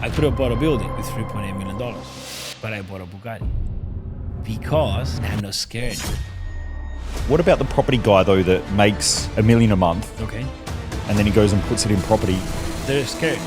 I could have bought a building with $3.8 million, but I bought a Bugatti because I'm not scared. What about the property guy though that makes $1 million a month? Okay. And then he goes and puts it in property. They're scared.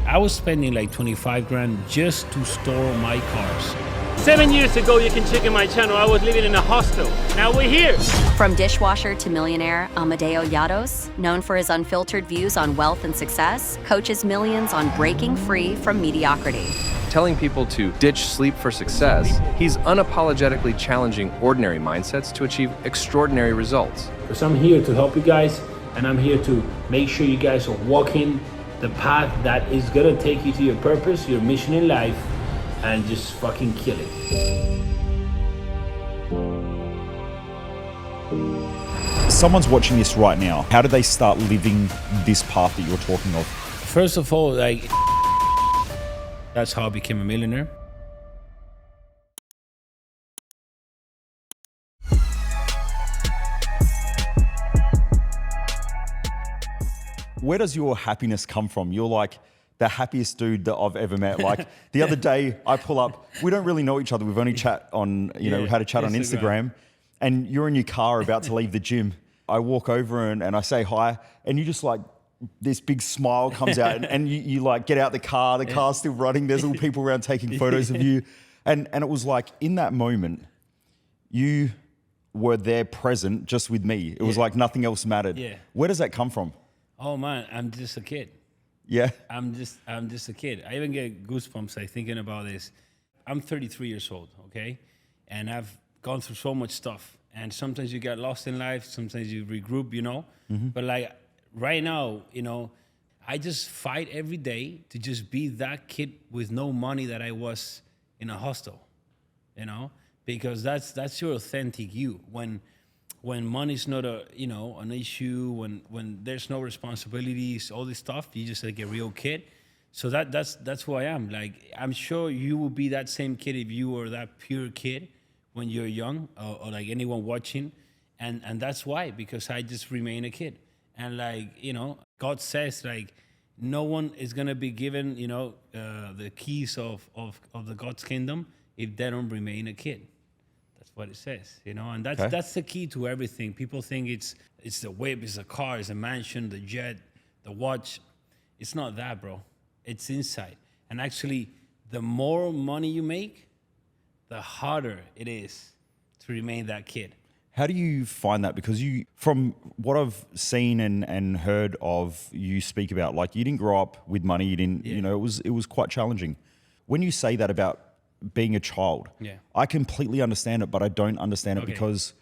I was spending like 25 grand just to store my cars. 7 years ago, you can check in my channel, I was living in a hostel. Now we're here. From Dishwasher to Millionaire, Amadeo Llados, known for his unfiltered views on wealth and success, coaches millions on breaking free from mediocrity. Telling people to ditch sleep for success, he's unapologetically challenging ordinary mindsets to achieve extraordinary results. Because I'm here to help you guys, and I'm here to make sure you guys are walking the path that is gonna take you to your purpose, your mission in life, and just fucking kill it. Someone's watching this right now. How do they start living this path that you're talking of? First of all, like, that's how I became a millionaire. Where does your happiness come from? You're like the happiest dude that I've ever met. Like the other day I pull up, we don't really know each other. We've only chat on, we've had a chat on Instagram, and you're in your car about to leave the gym. I walk over and I say hi, and you just like, this big smile comes out and you like get out the car's still running. There's all people around taking photos of you. And it was like in that moment, you were there present just with me. It was like nothing else mattered. Yeah. Where does that come from? Oh man, I'm just a kid. Yeah. I'm just a kid. I even get goosebumps like thinking about this. I'm 33 years old, okay? And I've gone through so much stuff. And sometimes you get lost in life, sometimes you regroup, Mm-hmm. But like right now, I just fight every day to just be that kid with no money that I was in a hostel, Because that's your authentic you. When money's not an issue, when there's no responsibilities, all this stuff, you just like a real kid. So that's who I am. Like, I'm sure you will be that same kid if you were that pure kid when you're young, or like anyone watching. And that's why, because I just remain a kid. And like, God says like, no one is gonna be given, the keys of the God's kingdom if they don't remain a kid. What it says, and that's the key to everything. People think it's the whip, it's the car, it's the mansion, the jet, the watch. It's not that, bro. It's inside. And actually, the more money you make, the harder it is to remain that kid. How do you find that? Because from what I've seen and heard of you speak about, like you didn't grow up with money. You didn't, it was quite challenging. When you say that about being a child, I completely understand it, but I don't understand it because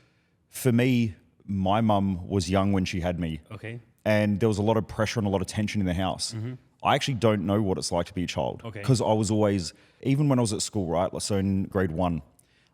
for me, my mum was young when she had me. Okay. And there was a lot of pressure and a lot of tension in the house. Mm-hmm. I actually don't know what it's like to be a child. Because I was always, even when I was at school, right? So in grade 1,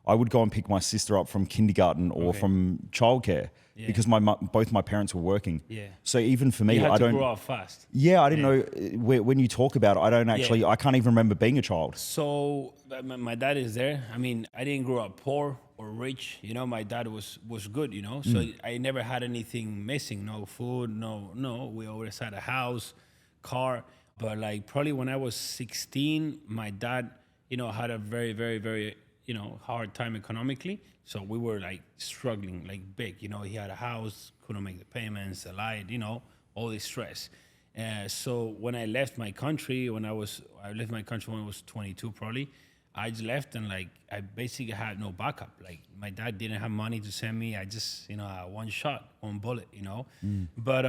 I would go and pick my sister up from kindergarten or from childcare because both my parents were working. Yeah. So even for me, I don't grow up fast. Yeah, I didn't know. When you talk about it, I don't actually. I can't even remember being a child. So my dad is there. I mean, I didn't grow up poor or rich. My dad was good. So I never had anything missing. No food. No. We always had a house, car. But like probably when I was 16, my dad, had a very, very, very hard time economically. So we were like struggling like big. He had a house, couldn't make the payments, the light, all this stress. So when I left my country, when I left my country when I was 22 probably, I just left and like I basically had no backup. Like my dad didn't have money to send me. I just, one shot, one bullet, But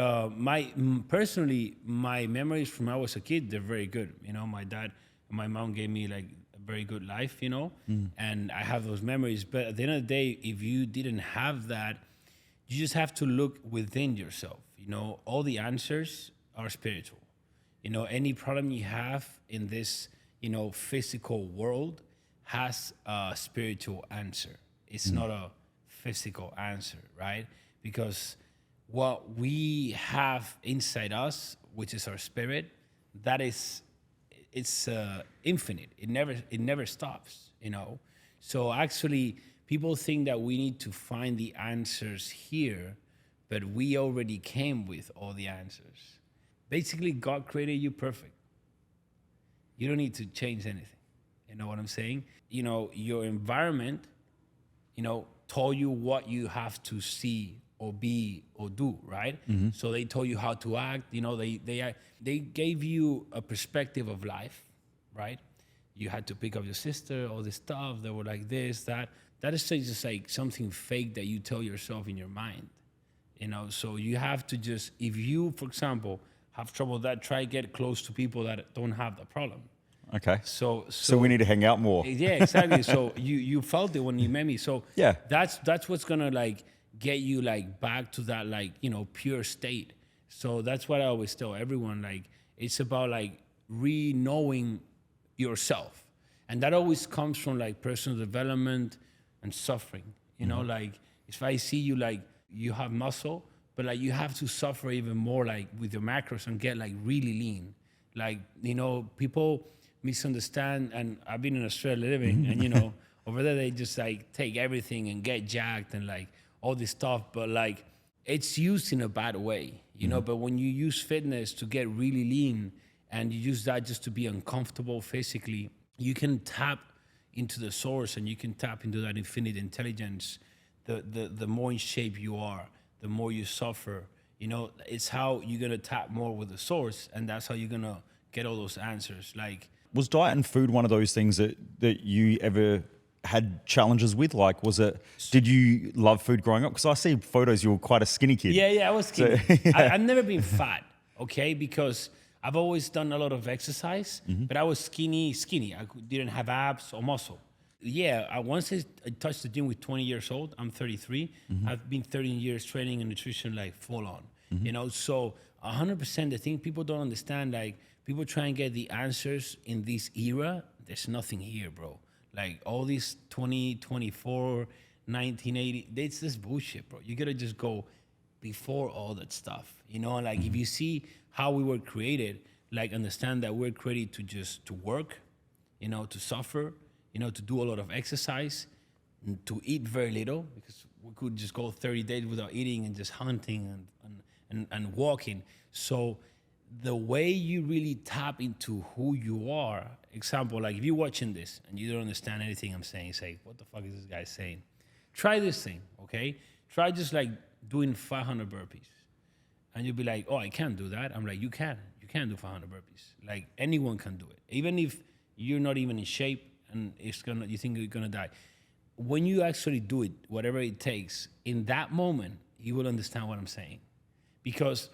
personally, my memories from when I was a kid, they're very good. My dad and my mom gave me like very good life, and I have those memories. But at the end of the day, if you didn't have that, you just have to look within yourself. All the answers are spiritual. Any problem you have in this, physical world has a spiritual answer. It's not a physical answer, right? Because what we have inside us, which is our spirit, it's infinite. It never stops, So actually, people think that we need to find the answers here, but we already came with all the answers. Basically, God created you perfect. You don't need to change anything. You know what I'm saying? You know, your environment, you know, told you what you have to see or be or do, right? So they told you how to act. You know, they gave you a perspective of life, right? You had to pick up your sister, all this stuff. They were like this, that. That is just like something fake that you tell yourself in your mind, you know? So you have to just, if you, for example, have trouble with that, try get close to people that don't have the problem. Okay. So we need to hang out more. Yeah, exactly. So you felt it when you met me. So Yeah. that's what's gonna like get you like back to that like, you know, pure state. So that's what I always tell everyone. Like, it's about like re-knowing yourself. And that always comes from like personal development and suffering. You know, like if I see you like you have muscle, but like you have to suffer even more like with your macros and get like really lean. Like, you know, people misunderstand, and I've been in Australia living, and you know, over there they just like take everything and get jacked and like all this stuff, but like it's used in a bad way, you know. But when you use fitness to get really lean and you use that just to be uncomfortable physically, you can tap into the source and you can tap into that infinite intelligence. The more in shape you are, the more you suffer. You know, it's how you're gonna tap more with the source, and that's how you're gonna get all those answers. Like, Was diet and food one of those things that you ever had challenges with? Like, did you love food growing up? Because I see photos, you were quite a skinny kid. yeah, I was skinny. So, yeah. I've never been fat, okay? Because I've always done a lot of exercise, but I was skinny. I didn't have abs or muscle. Yeah, once I touched the gym with 20 years old, I'm 33. I've been 13 years training in nutrition, like full on, you know? So 100%, the thing people don't understand, like people try and get the answers in this era, there's nothing here, bro. Like all these 2024, 1980, it's this bullshit, bro. You gotta just go before all that stuff, you know? Like if you see how we were created, like understand that we're created to work, you know, to suffer, you know, to do a lot of exercise, to eat very little, because we could just go 30 days without eating and just hunting and walking. So the way you really tap into who you are, example, like if you're watching this and you don't understand anything I'm saying, say, what the fuck is this guy saying? Try this thing, okay? Try just like doing 500 burpees. And you'll be like, oh, I can't do that. I'm like, you can do 500 burpees. Like anyone can do it. Even if you're not even in shape, and you think you're gonna die. When you actually do it, whatever it takes, in that moment, you will understand what I'm saying. Because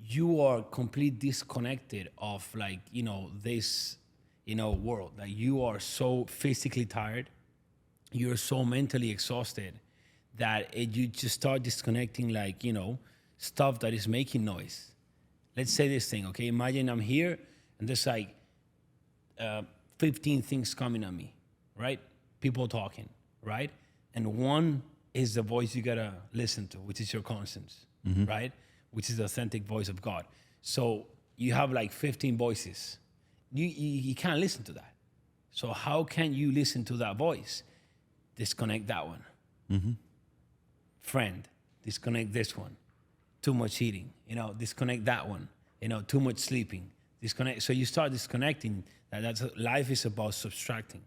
you are completely disconnected of like, you know, this, you know, world. Like you are so physically tired, you're so mentally exhausted that you just start disconnecting like, you know, stuff that is making noise. Let's say this thing, okay? Imagine I'm here and there's like, 15 things coming at me, right? People talking, right? And one is the voice you gotta listen to, which is your conscience, right? Which is the authentic voice of God. So you have like 15 voices. You can't listen to that. So how can you listen to that voice? Disconnect that one. Friend, disconnect this one. Too much eating, you know, disconnect that one. You know, too much sleeping, disconnect. So you start disconnecting. Life is about subtracting.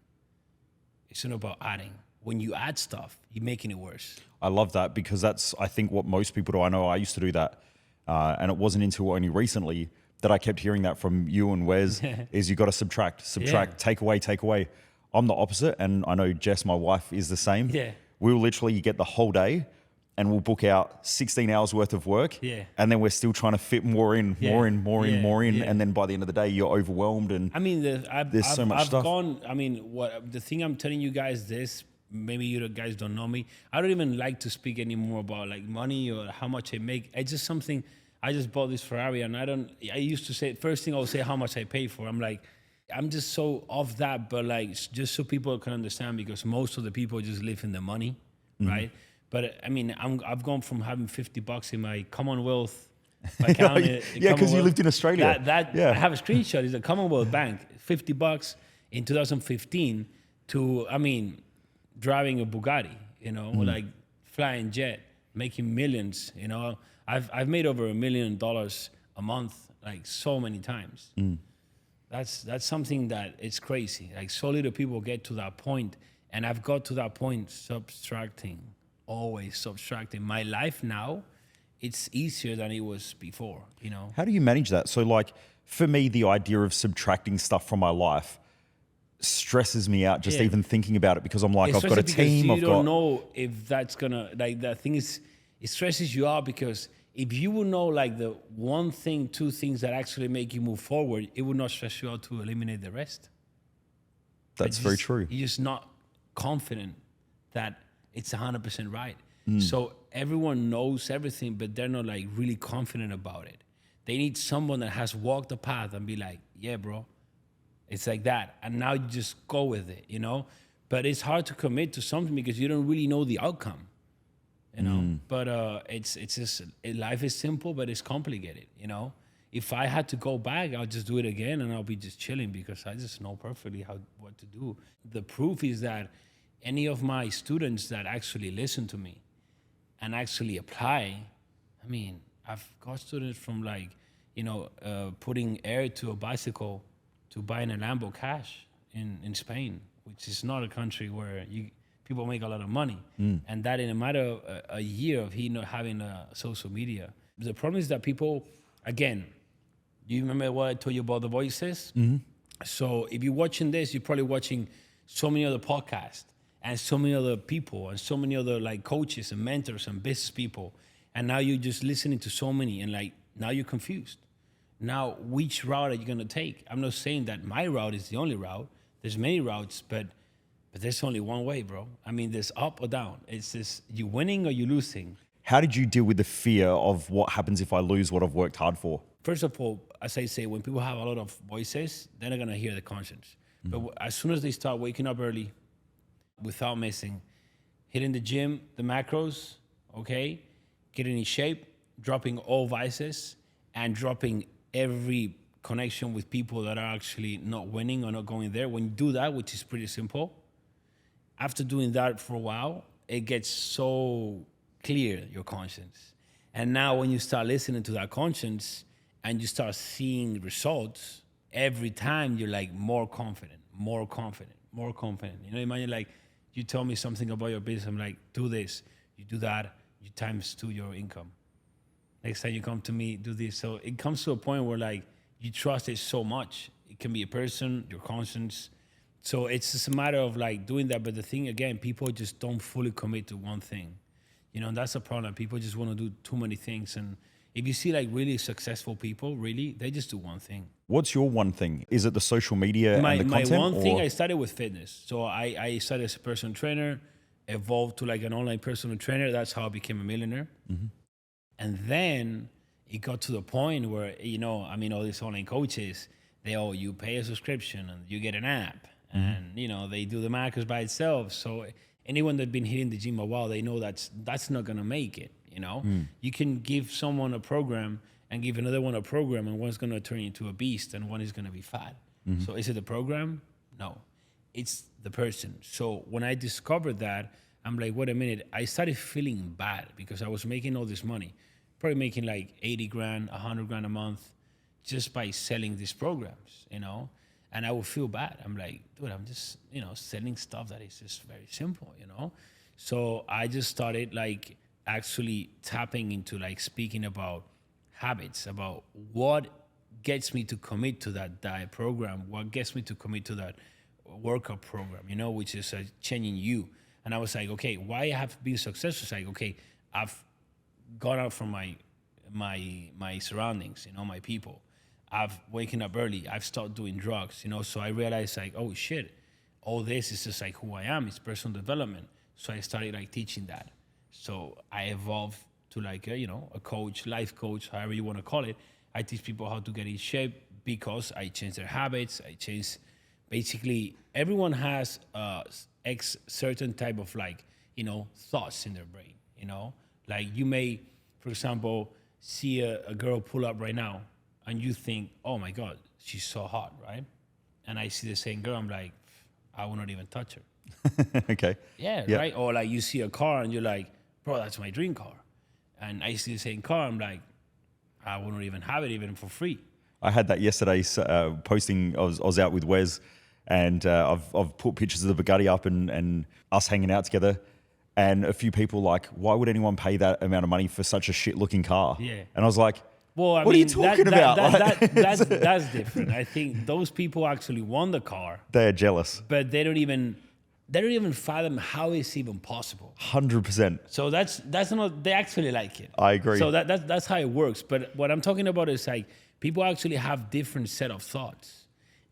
It's not about adding. When you add stuff, you're making it worse. I love that because that's, I think, what most people do. I know I used to do that. And it wasn't until only recently that I kept hearing that from you and Wes, is you got to subtract, take away. I'm the opposite. And I know Jess, my wife, is the same. Yeah. We'll literally get the whole day and we'll book out 16 hours worth of work. Yeah. And then we're still trying to fit more in. Yeah. And then by the end of the day, you're overwhelmed. And I mean, there's so much stuff. The thing I'm telling you guys this, maybe you guys don't know me. I don't even like to speak anymore about like money or how much I make. It's just something, I just bought this Ferrari and I used to say, first thing I would say how much I pay for. I'm like, I'm just so off that, but like, just so people can understand, because most of the people just live in the money, right? But I mean, I've gone from having $50 in my Commonwealth account. Yeah, because you lived in Australia. I have a screenshot. It's a Commonwealth Bank, $50 in 2015 to, I mean, driving a Bugatti, you know, like flying jet, making millions, you know. I've made over $1 million a month, like so many times. That's something that it's crazy. Like so little people get to that point, and I've got to that point always subtracting. My life now, it's easier than it was before, you know. How do you manage that? So like for me, the idea of subtracting stuff from my life stresses me out just even thinking about it, because I'm like, I've got a team. You don't know if that's gonna, like, the thing is, it stresses you out because if you would know like the one thing, two things that actually make you move forward, it would not stress you out to eliminate the rest. That's very true. You're just not confident that it's 100% right. So everyone knows everything, but they're not like really confident about it. They need someone that has walked the path and be like, yeah, bro, it's like that. And now you just go with it, you know? But it's hard to commit to something because you don't really know the outcome, you know? But it's just, life is simple, but it's complicated, you know? If I had to go back, I'll just do it again and I'll be just chilling because I just know perfectly what to do. The proof is that any of my students that actually listen to me and actually apply, I mean, I've got students from like, you know, putting air to a bicycle to buying a Lambo cash in Spain, which is not a country where people make a lot of money. And that in a matter of a year of he not having social media. The problem is that people, again, do you remember what I told you about the voices? So if you're watching this, you're probably watching so many other podcasts and so many other people and so many other like coaches and mentors and business people. And now you're just listening to so many and like, now you're confused. Now, which route are you gonna take? I'm not saying that my route is the only route. There's many routes, but there's only one way, bro. I mean, there's up or down. It's just you winning or you losing. How did you deal with the fear of what happens if I lose what I've worked hard for? First of all, as I say, when people have a lot of voices, they're not gonna hear the conscience. But as soon as they start waking up early, without missing, hitting the gym, the macros, okay, getting in shape, dropping all vices, and dropping every connection with people that are actually not winning or not going there. When you do that, which is pretty simple, after doing that for a while, it gets so clear, your conscience. And now when you start listening to that conscience and you start seeing results, every time you're like more confident, more confident, more confident. You know, imagine like you tell me something about your business, I'm like, do this, you do that, you times 2 your income. Next time you come to me, do this. So it comes to a point where like you trust it so much. It can be a person, your conscience. So it's just a matter of like doing that. But the thing again, people just don't fully commit to one thing. You know, and that's a problem. People just want to do too many things. And if you see like really successful people, really, they just do one thing. What's your one thing? Is it the social media and the content? My one thing, I started with fitness. So I started as a personal trainer, evolved to like an online personal trainer. That's how I became a millionaire. And then it got to the point where, you know, I mean, all these online coaches, you pay a subscription and you get an app and, you know, they do the macros by itself. So anyone that's been hitting the gym a while, they know that's not going to make it, you know? You can give someone a program and give another one a program and one's going to turn into a beast and one is going to be fat. So is it the program? No, it's the person. So when I discovered that, I'm like, wait a minute, I started feeling bad because I was making all this money, probably making like 80 grand, 100 grand a month just by selling these programs, you know? And I would feel bad. I'm like, dude, I'm just, you know, selling stuff that is just very simple, you know? So I just started like actually tapping into like speaking about habits, about what gets me to commit to that diet program, what gets me to commit to that workout program, you know, which is changing you. And I was like, okay, why I have been successful? It's like, okay, I've gone out from my surroundings, you know, my people. I've waken up early. I've stopped doing drugs, you know. So I realized like, oh shit, all this is just like who I am. It's personal development. So I started like teaching that. So I evolved to like, you know, a coach, life coach, however you want to call it. I teach people how to get in shape because I change their habits. I change, basically, everyone has certain type of like, you know, thoughts in their brain, you know? Like you may, for example, see a girl pull up right now and you think, oh my God, she's so hot, right? And I see the same girl, I'm like, I will not even touch her. Okay. Yeah, right? Or like you see a car and you're like, bro, that's my dream car. And I see the same car, I'm like, I will not even have it even for free. I had that yesterday posting. I was out with Wes, and I've put pictures of the Bugatti up and us hanging out together. And a few people like, why would anyone pay that amount of money for such a shit looking car? Yeah. And I was like, Well, what are you talking about? That's different. I think those people actually want the car, They're jealous. but they don't even fathom how it's even possible. 100%. So that's not, they actually like it. I agree. So that's how it works. But what I'm talking about is like people actually have different set of thoughts,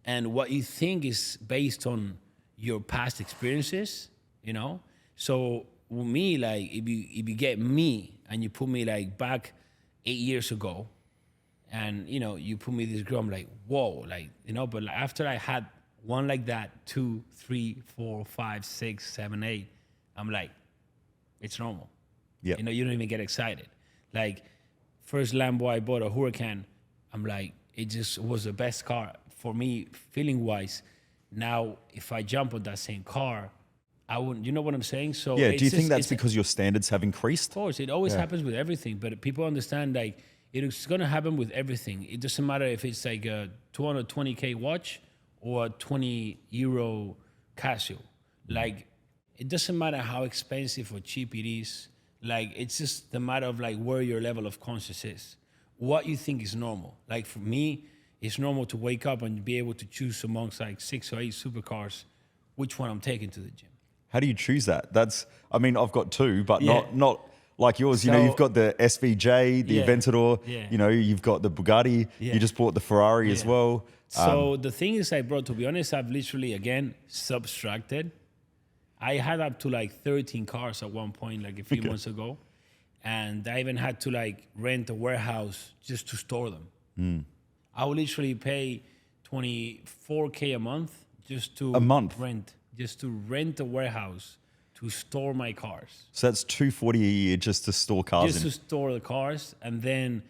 and what you think is based on your past experiences, you know. So with me, like if you get me and you put me like back 8 years ago, and you know you put me this girl, I'm like, whoa, like, you know. But like, after I had one like that, 2, 3, 4, 5, 6, 7, 8, I'm like, it's normal. Yeah. You know, you don't even get excited. Like, first Lambo I bought, a Huracan, I'm like, it just was the best car for me, feeling wise. Now, if I jump on that same car, I wouldn't, you know what I'm saying? So Yeah. it's Do you think just- that's it's- because your standards have increased? Of course, it always happens with everything, but people understand like it's gonna happen with everything. It doesn't matter if it's like a 220K watch or a 20 euro Casio. Like, it doesn't matter how expensive or cheap it is. Like, it's just the matter of like where your level of conscious is. What you think is normal. Like for me, it's normal to wake up and be able to choose amongst like 6 or 8 supercars, which one I'm taking to the gym. How do you choose that? I mean, I've got two, but Yeah. not like yours. You know, So- you've got the SVJ, the Yeah. Aventador. Yeah. You know, you've got the Bugatti. Yeah. You just bought the Ferrari as Yeah. well. So the thing is, like, bro, to be honest, I've literally, again, subtracted. I had up to like 13 cars at one point, like a few months ago. And I even had to like rent a warehouse just to store them. I would literally pay 24K a month just to rent a warehouse to store my cars. So that's $240 a year just to store cars Just in. to store the cars, and then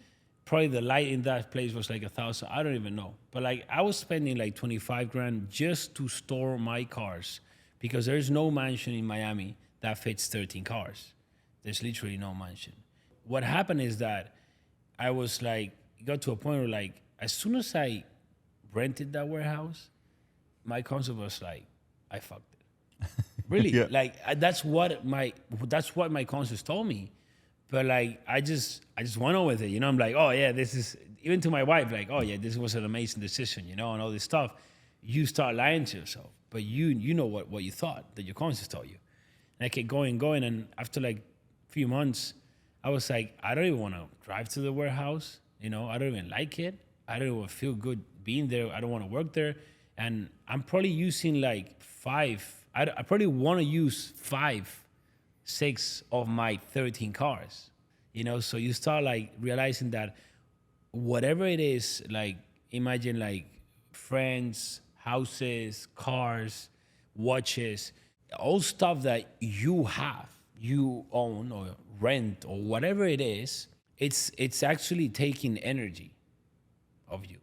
probably the light in that place was like 1,000. I don't even know, but like I was spending like 25 grand just to store my cars, because there's no mansion in Miami that fits 13 cars. There's literally no mansion. What happened is that I was like, it got to a point where like as soon as I rented that warehouse, my concept was like, I fucked it. Really, Yeah. like that's what my conscience told me. But like I just went on with it, you know. I'm like, oh yeah, this is, even to my wife, like, oh yeah, this was an amazing decision, you know, and all this stuff. You start lying to yourself, but you know what you thought, that your conscience told you. And I kept going, and after like a few months, I was like, I don't even want to drive to the warehouse, you know. I don't even like it. I don't even feel good being there. I don't want to work there, and I'm probably using like 5. I probably want to use 5, 6 of my 13 cars, you know. So you start like realizing that whatever it is, like imagine like friends, houses, cars, watches, all stuff that you have, you own or rent or whatever it is, it's actually taking energy of you,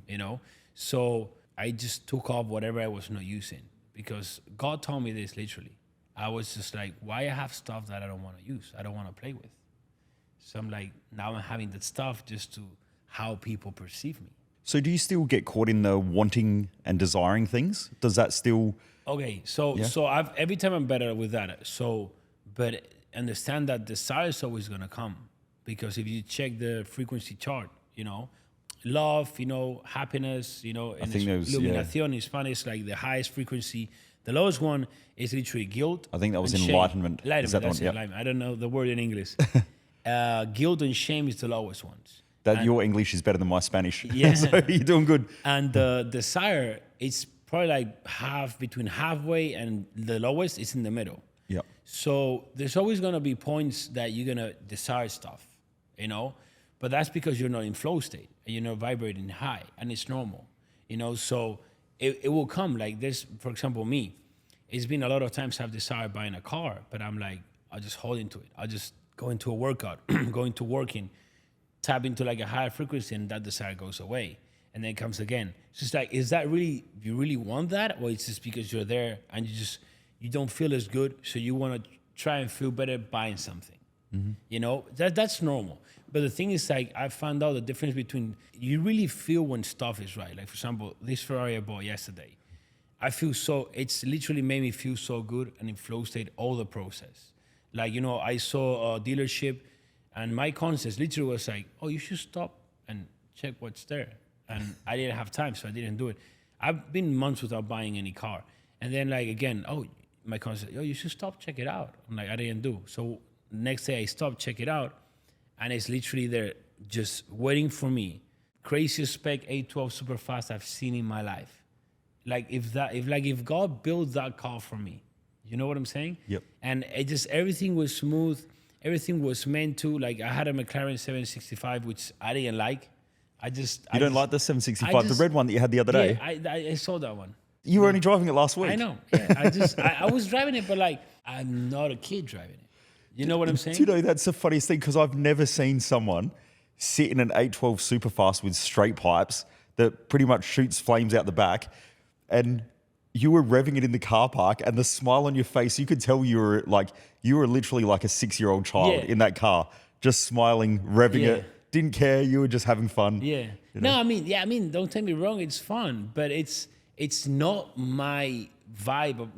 you know. So I just took off whatever I was not using, because God told me this literally. I was just like, why I have stuff that I don't want to use, I don't want to play with. So I'm like, now I'm having that stuff just to how people perceive me. So do you still get caught in the wanting and desiring things? Does that still... Okay, so I've every time I'm better with that. So, but understand that desire is always gonna come, because if you check the frequency chart, you know, love, you know, happiness, you know, and think there was, Illuminación in Spanish, like the highest frequency. The lowest one is literally guilt. I think that was and shame. enlightenment. Is that the That's one? Yep. enlightenment. I don't know the word in English. Guilt and shame is the lowest ones. Your English is better than my Spanish. Yeah. So you're doing good. And the desire, it's probably like between halfway, and the lowest is in the middle. Yeah. So there's always gonna be points that you're gonna desire stuff, you know, but that's because you're not in flow state and you're not vibrating high, and it's normal, you know. So it will come like this. For example, me, it's been a lot of times I've desired buying a car, but I'm like, I'll just hold into it. I'll just go into a workout, go into working, tap into like a higher frequency, and that desire goes away. And then it comes again. It's just like, is that really, you really want that? Or it's just because you're there and you don't feel as good, so you want to try and feel better buying something. You know, that's normal. But the thing is, like, I found out the difference between, you really feel when stuff is right. Like, for example, this Ferrari I bought yesterday, it's literally made me feel so good and in flow state all the process. Like, you know, I saw a dealership and my concept literally was like, oh, you should stop and check what's there. And I didn't have time, so I didn't do it. I've been months without buying any car. And then, like, again, my concept, you should stop, check it out. I'm like, I didn't do. So next day I stopped, check it out. And it's literally there just waiting for me. Craziest spec 812 super fast I've seen in my life. Like if God built that car for me, you know what I'm saying? Yep. And everything was smooth. Everything was meant to. Like I had a McLaren 765, which I didn't like. You don't like the 765, the red one that you had the other day? Yeah, I saw that one. You were only driving it last week. I know. Yeah, I was driving it, but like I'm not a kid driving it. You know what I'm saying? Do you know, that's the funniest thing, because I've never seen someone sit in an 812 Superfast with straight pipes that pretty much shoots flames out the back, and you were revving it in the car park, and the smile on your face, you could tell you were literally like a 6-year-old child in that car, just smiling, revving it, didn't care, you were just having fun. Yeah. You know? No, I mean, don't take me wrong, it's fun, but it's not my vibe.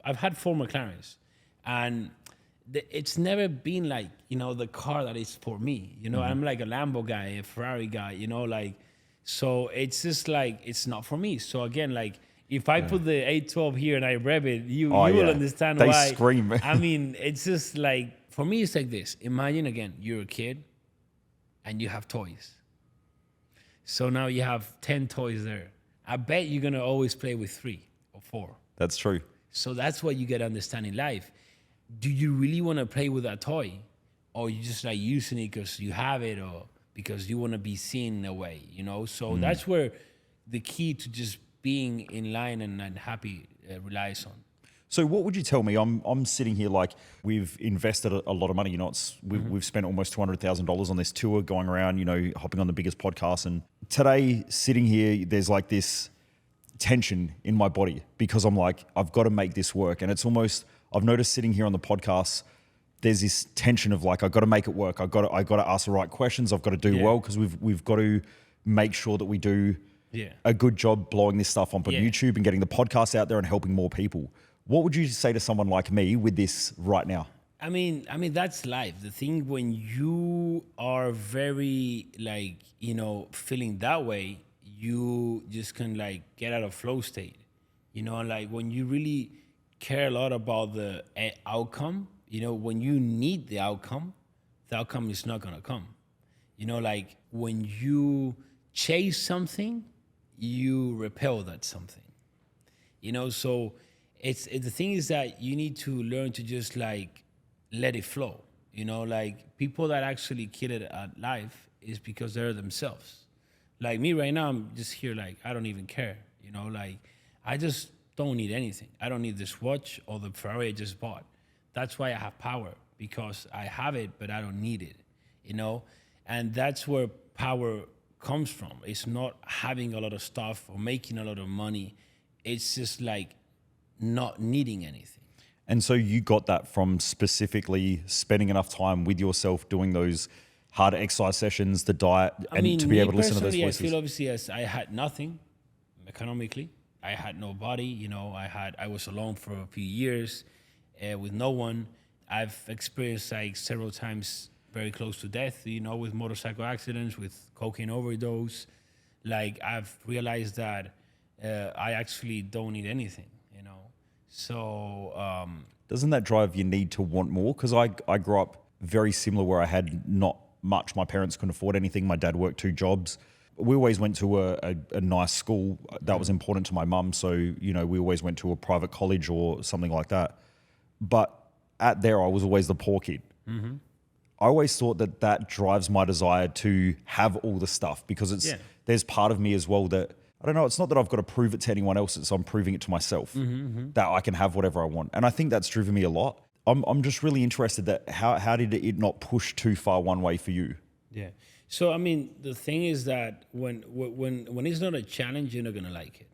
I've had 4 McLarens, and it's never been like, you know, the car that is for me. You know, I'm like a Lambo guy, a Ferrari guy, you know, like, so it's just like, it's not for me. So again, like, if I put the 812 here and I rev it, you will understand why. They scream. I mean, it's just like, for me, it's like this. Imagine, again, you're a kid and you have toys. So now you have 10 toys there. I bet you're going to always play with 3 or 4. That's true. So that's what you get to understand in life. Do you really want to play with that toy? Or you just like using it because you have it or because you want to be seen in a way, you know? So that's where the key to just being in line and happy relies on. So what would you tell me? I'm sitting here like we've invested a lot of money. You know, we've spent almost $200,000 on this tour, going around, you know, hopping on the biggest podcast. And today, sitting here, there's like this tension in my body because I'm like, I've got to make this work. And it's almost, I've noticed sitting here on the podcast, there's this tension of like, I've got to make it work. I've got to ask the right questions. I've got to do well because we've got to make sure that we do a good job blowing this stuff up on YouTube and getting the podcast out there and helping more people. What would you say to someone like me with this right now? I mean, that's life. The thing when you are very like, you know, feeling that way, you just can like get out of flow state. You know, like when you really care a lot about the outcome, you know, when you need the outcome is not gonna come. You know, like when you chase something, you repel that something. You know, so the thing is that you need to learn to just like let it flow. You know, like people that actually kill it at life is because they're themselves. Like me right now, I'm just here like, I don't even care. You know, like I just don't need anything. I don't need this watch or the Ferrari I just bought. That's why I have power, because I have it, but I don't need it, you know? And that's where power comes from. It's not having a lot of stuff or making a lot of money. It's just like not needing anything. And so you got that from specifically spending enough time with yourself, doing those hard exercise sessions, the diet, and to be able to listen to those voices. I feel obviously as I had nothing economically. I had nobody, you know, I was alone for a few years with no one. I've experienced like several times very close to death, you know, with motorcycle accidents, with cocaine overdose. Like I've realized that I actually don't need anything, you know. So doesn't that drive your need to want more? Because I grew up very similar, where I had not much. My parents couldn't afford anything. My dad worked 2 jobs. We always went to a nice school. That was important to my mum. So, you know, we always went to a private college or something like that. But at there, I was always the poor kid. Mm-hmm. I always thought that drives my desire to have all the stuff, because there's part of me as well that, I don't know, it's not that I've got to prove it to anyone else, it's I'm proving it to myself, that I can have whatever I want. And I think that's driven me a lot. I'm just really interested that how did it not push too far one way for you? Yeah. So, I mean, the thing is that when it's not a challenge, you're not going to like it.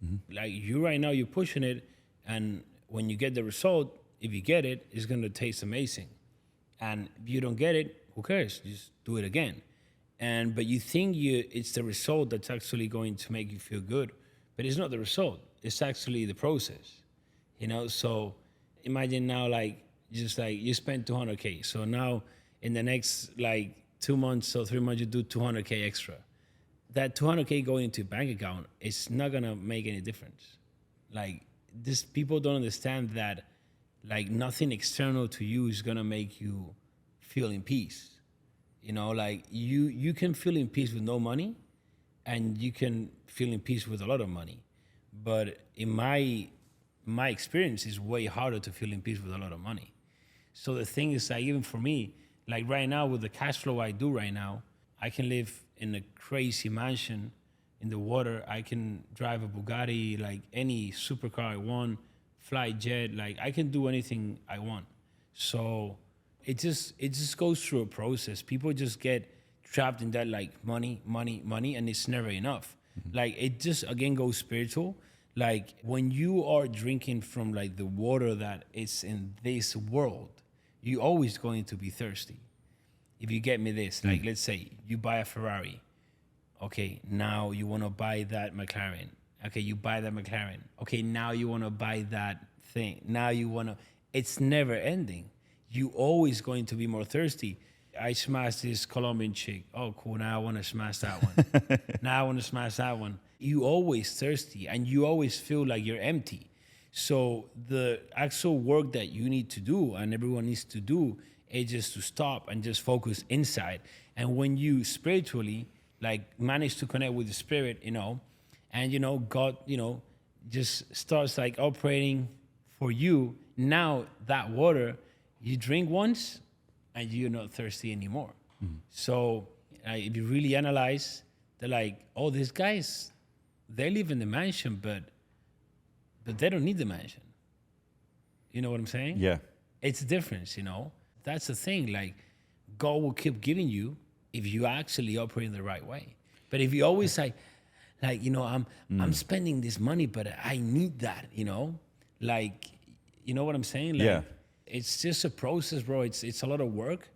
Mm-hmm. Like you right now, you're pushing it, and when you get the result, if you get it, it's going to taste amazing. And if you don't get it, Who cares? Just do it again. But you think it's the result that's actually going to make you feel good, but it's not the result. It's actually the process, So imagine now, just like you spent 200K. So now in the next 2 months or 3 months, you do 200K extra. That 200K going into your bank account, it's not gonna make any difference. This people don't understand that nothing external to you is gonna make you feel in peace. You can feel in peace with no money, and you can feel in peace with a lot of money. But in my experience, it's way harder to feel in peace with a lot of money. So the thing is, even for me, right now with the cash flow I do right now, I can live in a crazy mansion in the water. I can drive a Bugatti, any supercar I want, fly jet. I can do anything I want. So it just goes through a process. People just get trapped in that money, and it's never enough. It just again goes spiritual. When you are drinking from the water that is in this world, you're always going to be thirsty. If you get me this, let's say you buy a Ferrari. Okay, now you want to buy that McLaren. Okay, you buy that McLaren. Okay, now you want to buy that thing. Now you want to, it's never ending. You always going to be more thirsty. I smashed this Colombian chick. Oh, cool. Now I want to smash that one. Now I want to smash that one. You always thirsty, and you always feel like you're empty. So the actual work that you need to do, and everyone needs to do, is just to stop and just focus inside. And when you spiritually manage to connect with the spirit, and God, just starts operating for you. Now that water, you drink once, and you're not thirsty anymore. So if you really analyze, they're oh, these guys, they live in the mansion, but they don't need the mansion. You know what I'm saying? Yeah. It's a difference, That's the thing. God will keep giving you if you actually operate in the right way. But if you always I'm spending this money, but I need that, you know what I'm saying? Yeah. It's just a process, bro. It's a lot of work.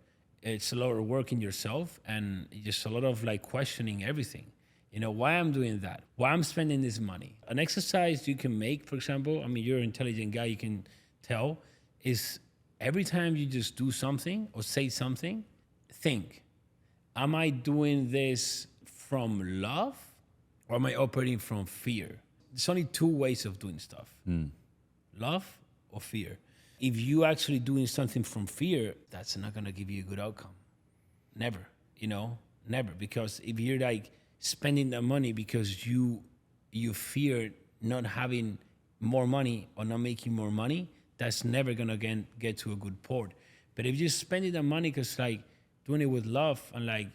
It's a lot of work in yourself, and just a lot of questioning everything. Why I'm doing that, why I'm spending this money. An exercise you can make, for example, you're an intelligent guy, you can tell, is every time you just do something or say something, think, am I doing this from love or am I operating from fear? There's only two ways of doing stuff, love or fear. If you actually doing something from fear, that's not gonna give you a good outcome. Never, never. Because if you're spending that money because you fear not having more money or not making more money, that's never gonna get to a good port. But if you're spending that money because doing it with love and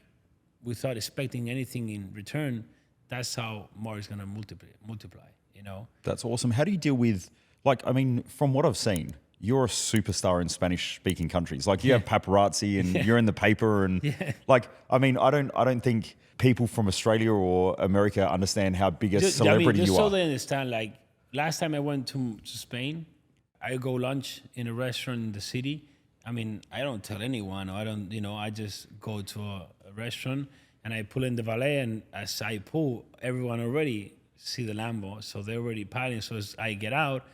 without expecting anything in return, that's how more is gonna multiply. That's awesome. How do you deal with from what I've seen, you're a superstar in Spanish-speaking countries. You have paparazzi and you're in the paper, and I don't think people from Australia or America understand how big a celebrity you just are. So they understand. Last time I went to Spain, I go lunch in a restaurant in the city. I don't tell anyone, or I don't, I just go to a restaurant and I pull in the valet, and as I pull, everyone already see the Lambo, so they're already piling. So as I get out,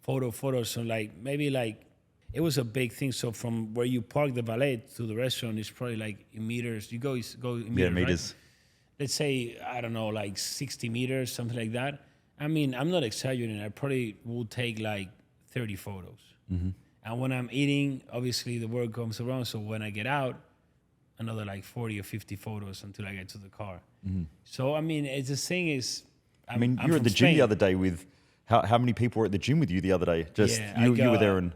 photos. So maybe it was a big thing. So from where you park the valet to the restaurant is probably in meters. You go in meters. Meters. Right? Let's say, I don't know, 60 meters, something like that. I'm not exaggerating. I probably will take 30 photos. Mm-hmm. And when I'm eating, obviously the work comes around. So when I get out, another 40 or 50 photos until I get to the car. Mm-hmm. So, it's the thing is, I'm you were at the gym the other day with, how many people were at the gym with you the other day? You were there and...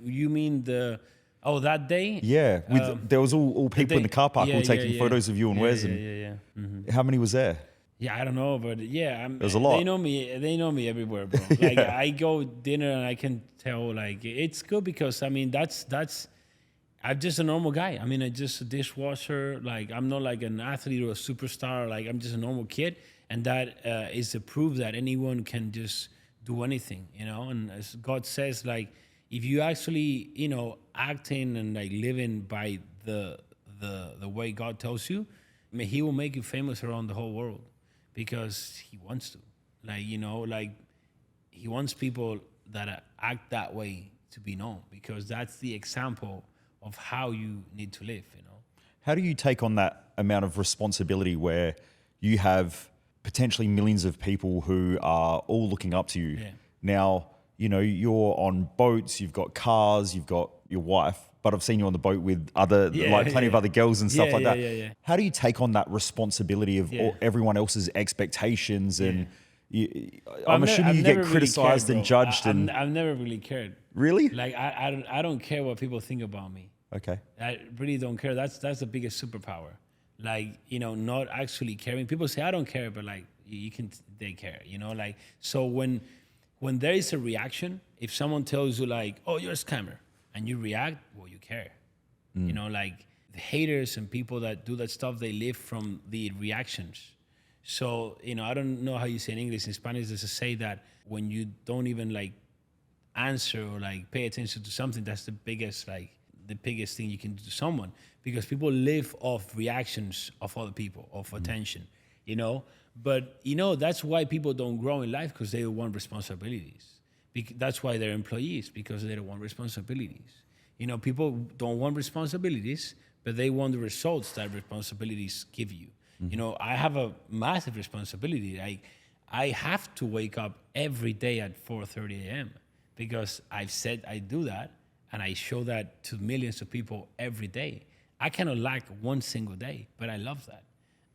You mean that day? Yeah, there was all people in the car park all taking photos of you and Wes. Mm-hmm. How many was there? Yeah, I don't know, but there's a lot. They know me everywhere, bro. I go dinner and I can tell it's good because that's I'm just a normal guy. I'm just a dishwasher. I'm not an athlete or a superstar. I'm just a normal kid, and that is the proof that anyone can just do anything, And as God says, if you actually, acting and living by the the way God tells you, I mean, he will make you famous around the whole world because he wants to. Like, you know, like he wants people that act that way to be known, because that's the example of how you need to live, you know. How do you take on that amount of responsibility where you have potentially millions of people who are all looking up to you? Yeah. Now, you know, you're on boats, you've got cars, you've got your wife, but I've seen you on the boat with other, plenty of other girls and stuff like that. Yeah. How do you take on that responsibility of everyone else's expectations? And I'm assuming you get criticized and judged. I've never really cared. Really? Like, I don't care what people think about me. Okay. I really don't care. That's the biggest superpower. Like, you know, not actually caring. People say I don't care, but like they care, you know. Like, so when there is a reaction, if someone tells you like, oh, you're a scammer, and you react, well, you care. You know, like the haters and people that do that stuff, they live from the reactions. So, you know, I don't know how you say in English. In Spanish, there's a say that when you don't even like answer or like pay attention to something, that's the biggest thing you can do to someone, because people live off reactions of other people, of attention, you know. But, you know, that's why people don't grow in life, because they don't want responsibilities. That's why they're employees, because they don't want responsibilities. You know, people don't want responsibilities, but they want the results that responsibilities give you. You know, I have a massive responsibility. I have to wake up every day at 4:30 a.m. because I've said I do that, and I show that to millions of people every day. I cannot lack one single day, but I love that.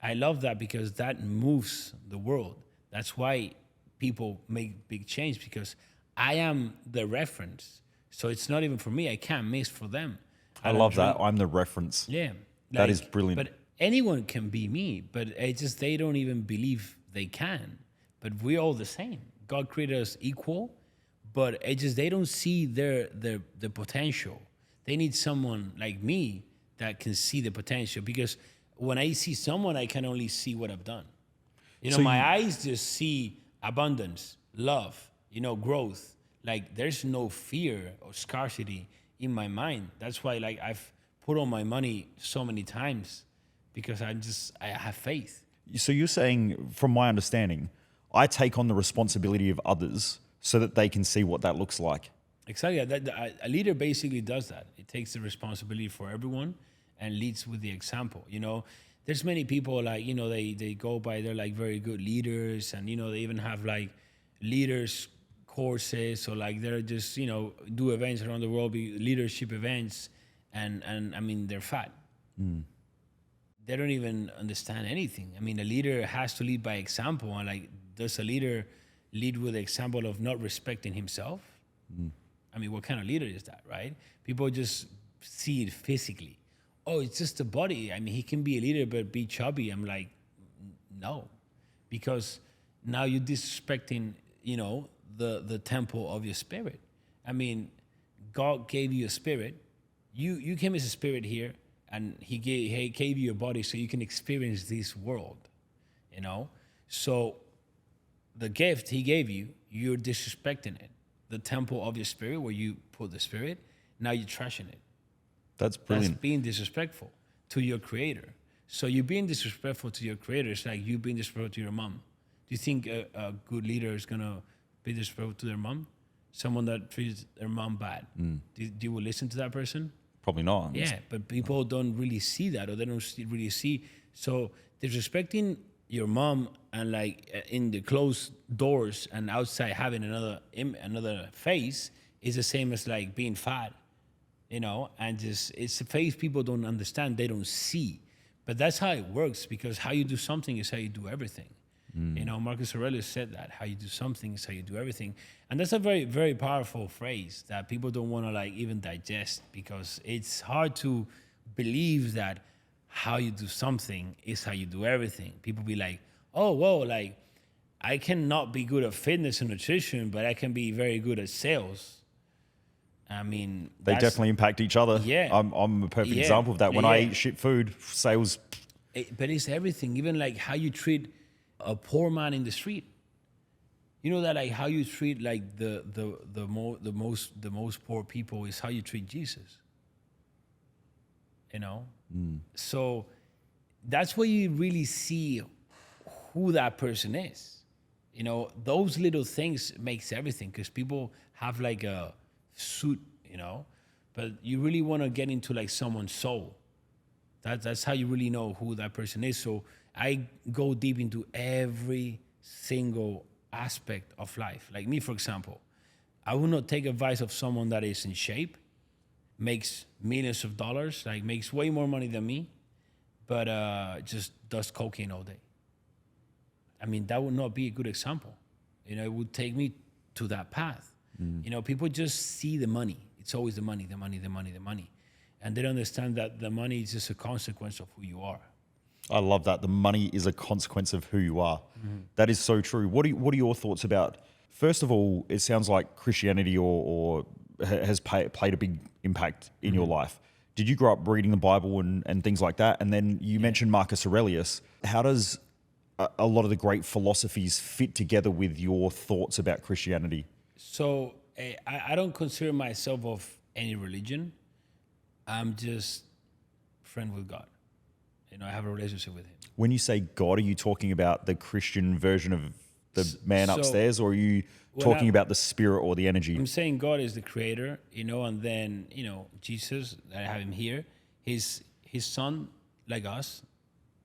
I love that because that moves the world. That's why people make big change, because I am the reference. So it's not even for me. I can't miss for them. I love that. I'm the reference. Yeah. That is brilliant. But anyone can be me, but it's just they don't even believe they can. But we're all the same. God created us equal, but it's just they don't see their potential. They need someone like me that can see the potential, because when I see someone, I can only see what I've done. You know, my eyes just see abundance, love, you know, growth. Like, there's no fear or scarcity in my mind. That's why, like, I've put on my money so many times, because I have faith. So you're saying, from my understanding, I take on the responsibility of others so that they can see what that looks like. Exactly. A leader basically does that. It takes the responsibility for everyone and leads with the example. You know, there's many people, like, you know, they go by, they're like very good leaders, and, you know, they even have like leaders courses, or like they're just, you know, do events around the world, be leadership events, and I mean, they're fat. They don't even understand anything. I mean, a leader has to lead by example, and like, does a leader lead with the example of not respecting himself? I mean, what kind of leader is that, right? People just see it physically. Oh, it's just a body. I mean, he can be a leader but be chubby. I'm like, no, because now you're disrespecting, you know, the temple of your spirit. I mean, God gave you a spirit. You came as a spirit here, and he gave you a body so you can experience this world, you know? So the gift he gave you, you're disrespecting it. The temple of your spirit, where you put the spirit, now you're trashing it. That's brilliant. That's being disrespectful to your creator. So you're being disrespectful to your creator. It's like you being disrespectful to your mom. Do you think a good leader is going to be disrespectful to their mom? Someone that treats their mom bad. Do you listen to that person? Probably not. Yeah, but people don't really see that, or they don't really see. So disrespecting your mom, and like in the closed doors and outside having another face, is the same as like being fat, you know. And just, it's a face people don't understand, they don't see. But that's how it works, because how you do something is how you do everything. You know, Marcus Aurelius said that, how you do something is how you do everything. And that's a very, very powerful phrase that people don't want to like even digest, because it's hard to believe that how you do something is how you do everything. People be like, oh, well, like, I cannot be good at fitness and nutrition, but I can be very good at sales. I mean, they definitely impact each other. Yeah. I'm a perfect example of that. When I eat shit food, sales. But it's everything, even like how you treat a poor man in the street. You know that, like, how you treat like the most poor people is how you treat Jesus. you know? So that's where you really see who that person is. You know, those little things makes everything, because people have like a suit, you know, but you really want to get into like someone's soul. That's how you really know who that person is. So I go deep into every single aspect of life. Like me, for example, I will not take advice of someone that is in shape, makes millions of dollars, like makes way more money than me, but just does cocaine all day. I mean, that would not be a good example. You know, it would take me to that path. You know, people just see the money. It's always the money, the money, the money, the money. And they don't understand that the money is just a consequence of who you are. I love that. The money is a consequence of who you are. That is so true. What are your thoughts about, first of all, it sounds like Christianity or has played a big impact in your life. Did you grow up reading the Bible and things like that? And then you mentioned Marcus Aurelius. How does a lot of the great philosophies fit together with your thoughts about Christianity? So I don't consider myself of any religion. I'm just friend with God. You know, I have a relationship with him. When you say God, are you talking about the Christian version of the man So, upstairs, or are you talking about the spirit or the energy? I'm saying God is the creator, you know, and then, you know, Jesus, I have him here, his son, like us,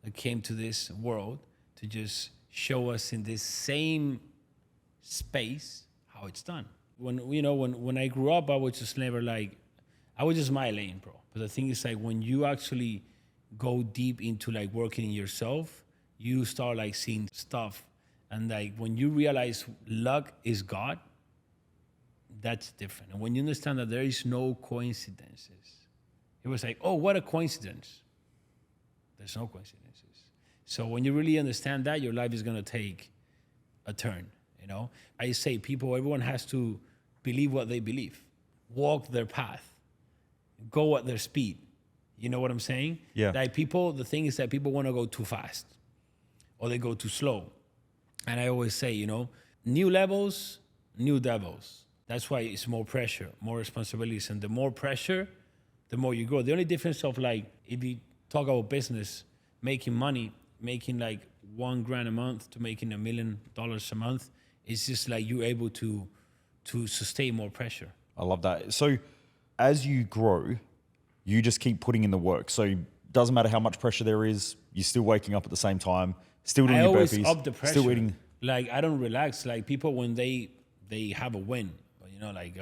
that came to this world to just show us in this same space how it's done. When I grew up, I was just never like, I was just my lane, bro. But the thing is, like, when you actually go deep into like working in yourself, you start like seeing stuff. And like when you realize luck is God, that's different. And when you understand that there is no coincidences, it was like, oh, what a coincidence. There's no coincidences. So when you really understand that, your life is gonna take a turn, you know? I say everyone has to believe what they believe, walk their path, go at their speed. You know what I'm saying? Yeah. Like the thing is that people wanna go too fast or they go too slow. And I always say, you know, new levels, new devils. That's why it's more pressure, more responsibilities. And the more pressure, the more you grow. The only difference of like, if you talk about business, making money, making like $1,000 a month to making $1 million a month, it's just like you're able to sustain more pressure. I love that. So as you grow, you just keep putting in the work. So it doesn't matter how much pressure there is, you're still waking up at the same time, still doing your burpees, up the pressure. still eating. Like I don't relax. Like people when they have a win, you know, like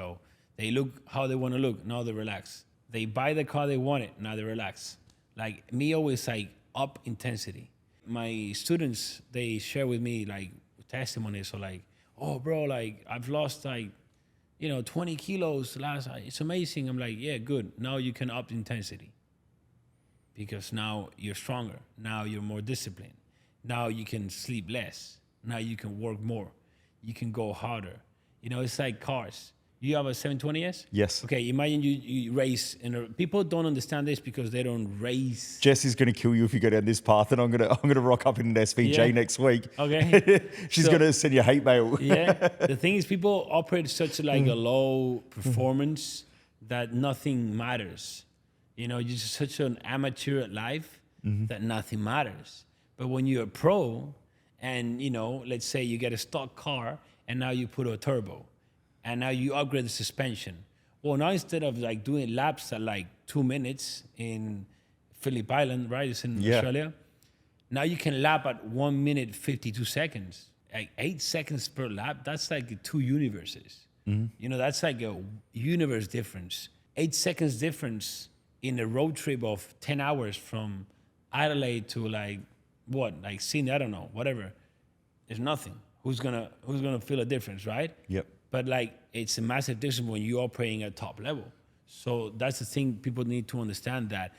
they look how they want to look, now they relax. They buy the car they want it, now they relax. Like me always like up intensity. My students, they share with me like testimonies or like, oh bro, like I've lost like, 20 kilos it's amazing. I'm like, yeah, good. Now you can up intensity because now you're stronger. Now you're more disciplined. Now you can sleep less. Now you can work more. You can go harder. It's like cars. You have a 720S? Yes. Okay, imagine you race, and people don't understand this because they don't race. Jess is going to kill you if you go down this path, and I'm gonna rock up in an SVJ next week. Okay. She's going to send you a hate mail. Yeah. The thing is, people operate such like a low performance that nothing matters. You're just such an amateur at life that nothing matters. But when you're a pro, and let's say you get a stock car, and now you put a turbo. And now you upgrade the suspension. Well, now instead of like doing laps at like 2 minutes in Phillip Island, right? It's in Australia. Now you can lap at 1 minute 52 seconds. Like 8 seconds per lap. That's like 2 universes. That's like a universe difference. 8 seconds difference in a road trip of 10 hours from Adelaide to like Sydney, I don't know, whatever. There's nothing. Who's gonna feel a difference, right? Yep. But like it's a massive difference when you are playing at top level. So that's the thing people need to understand, that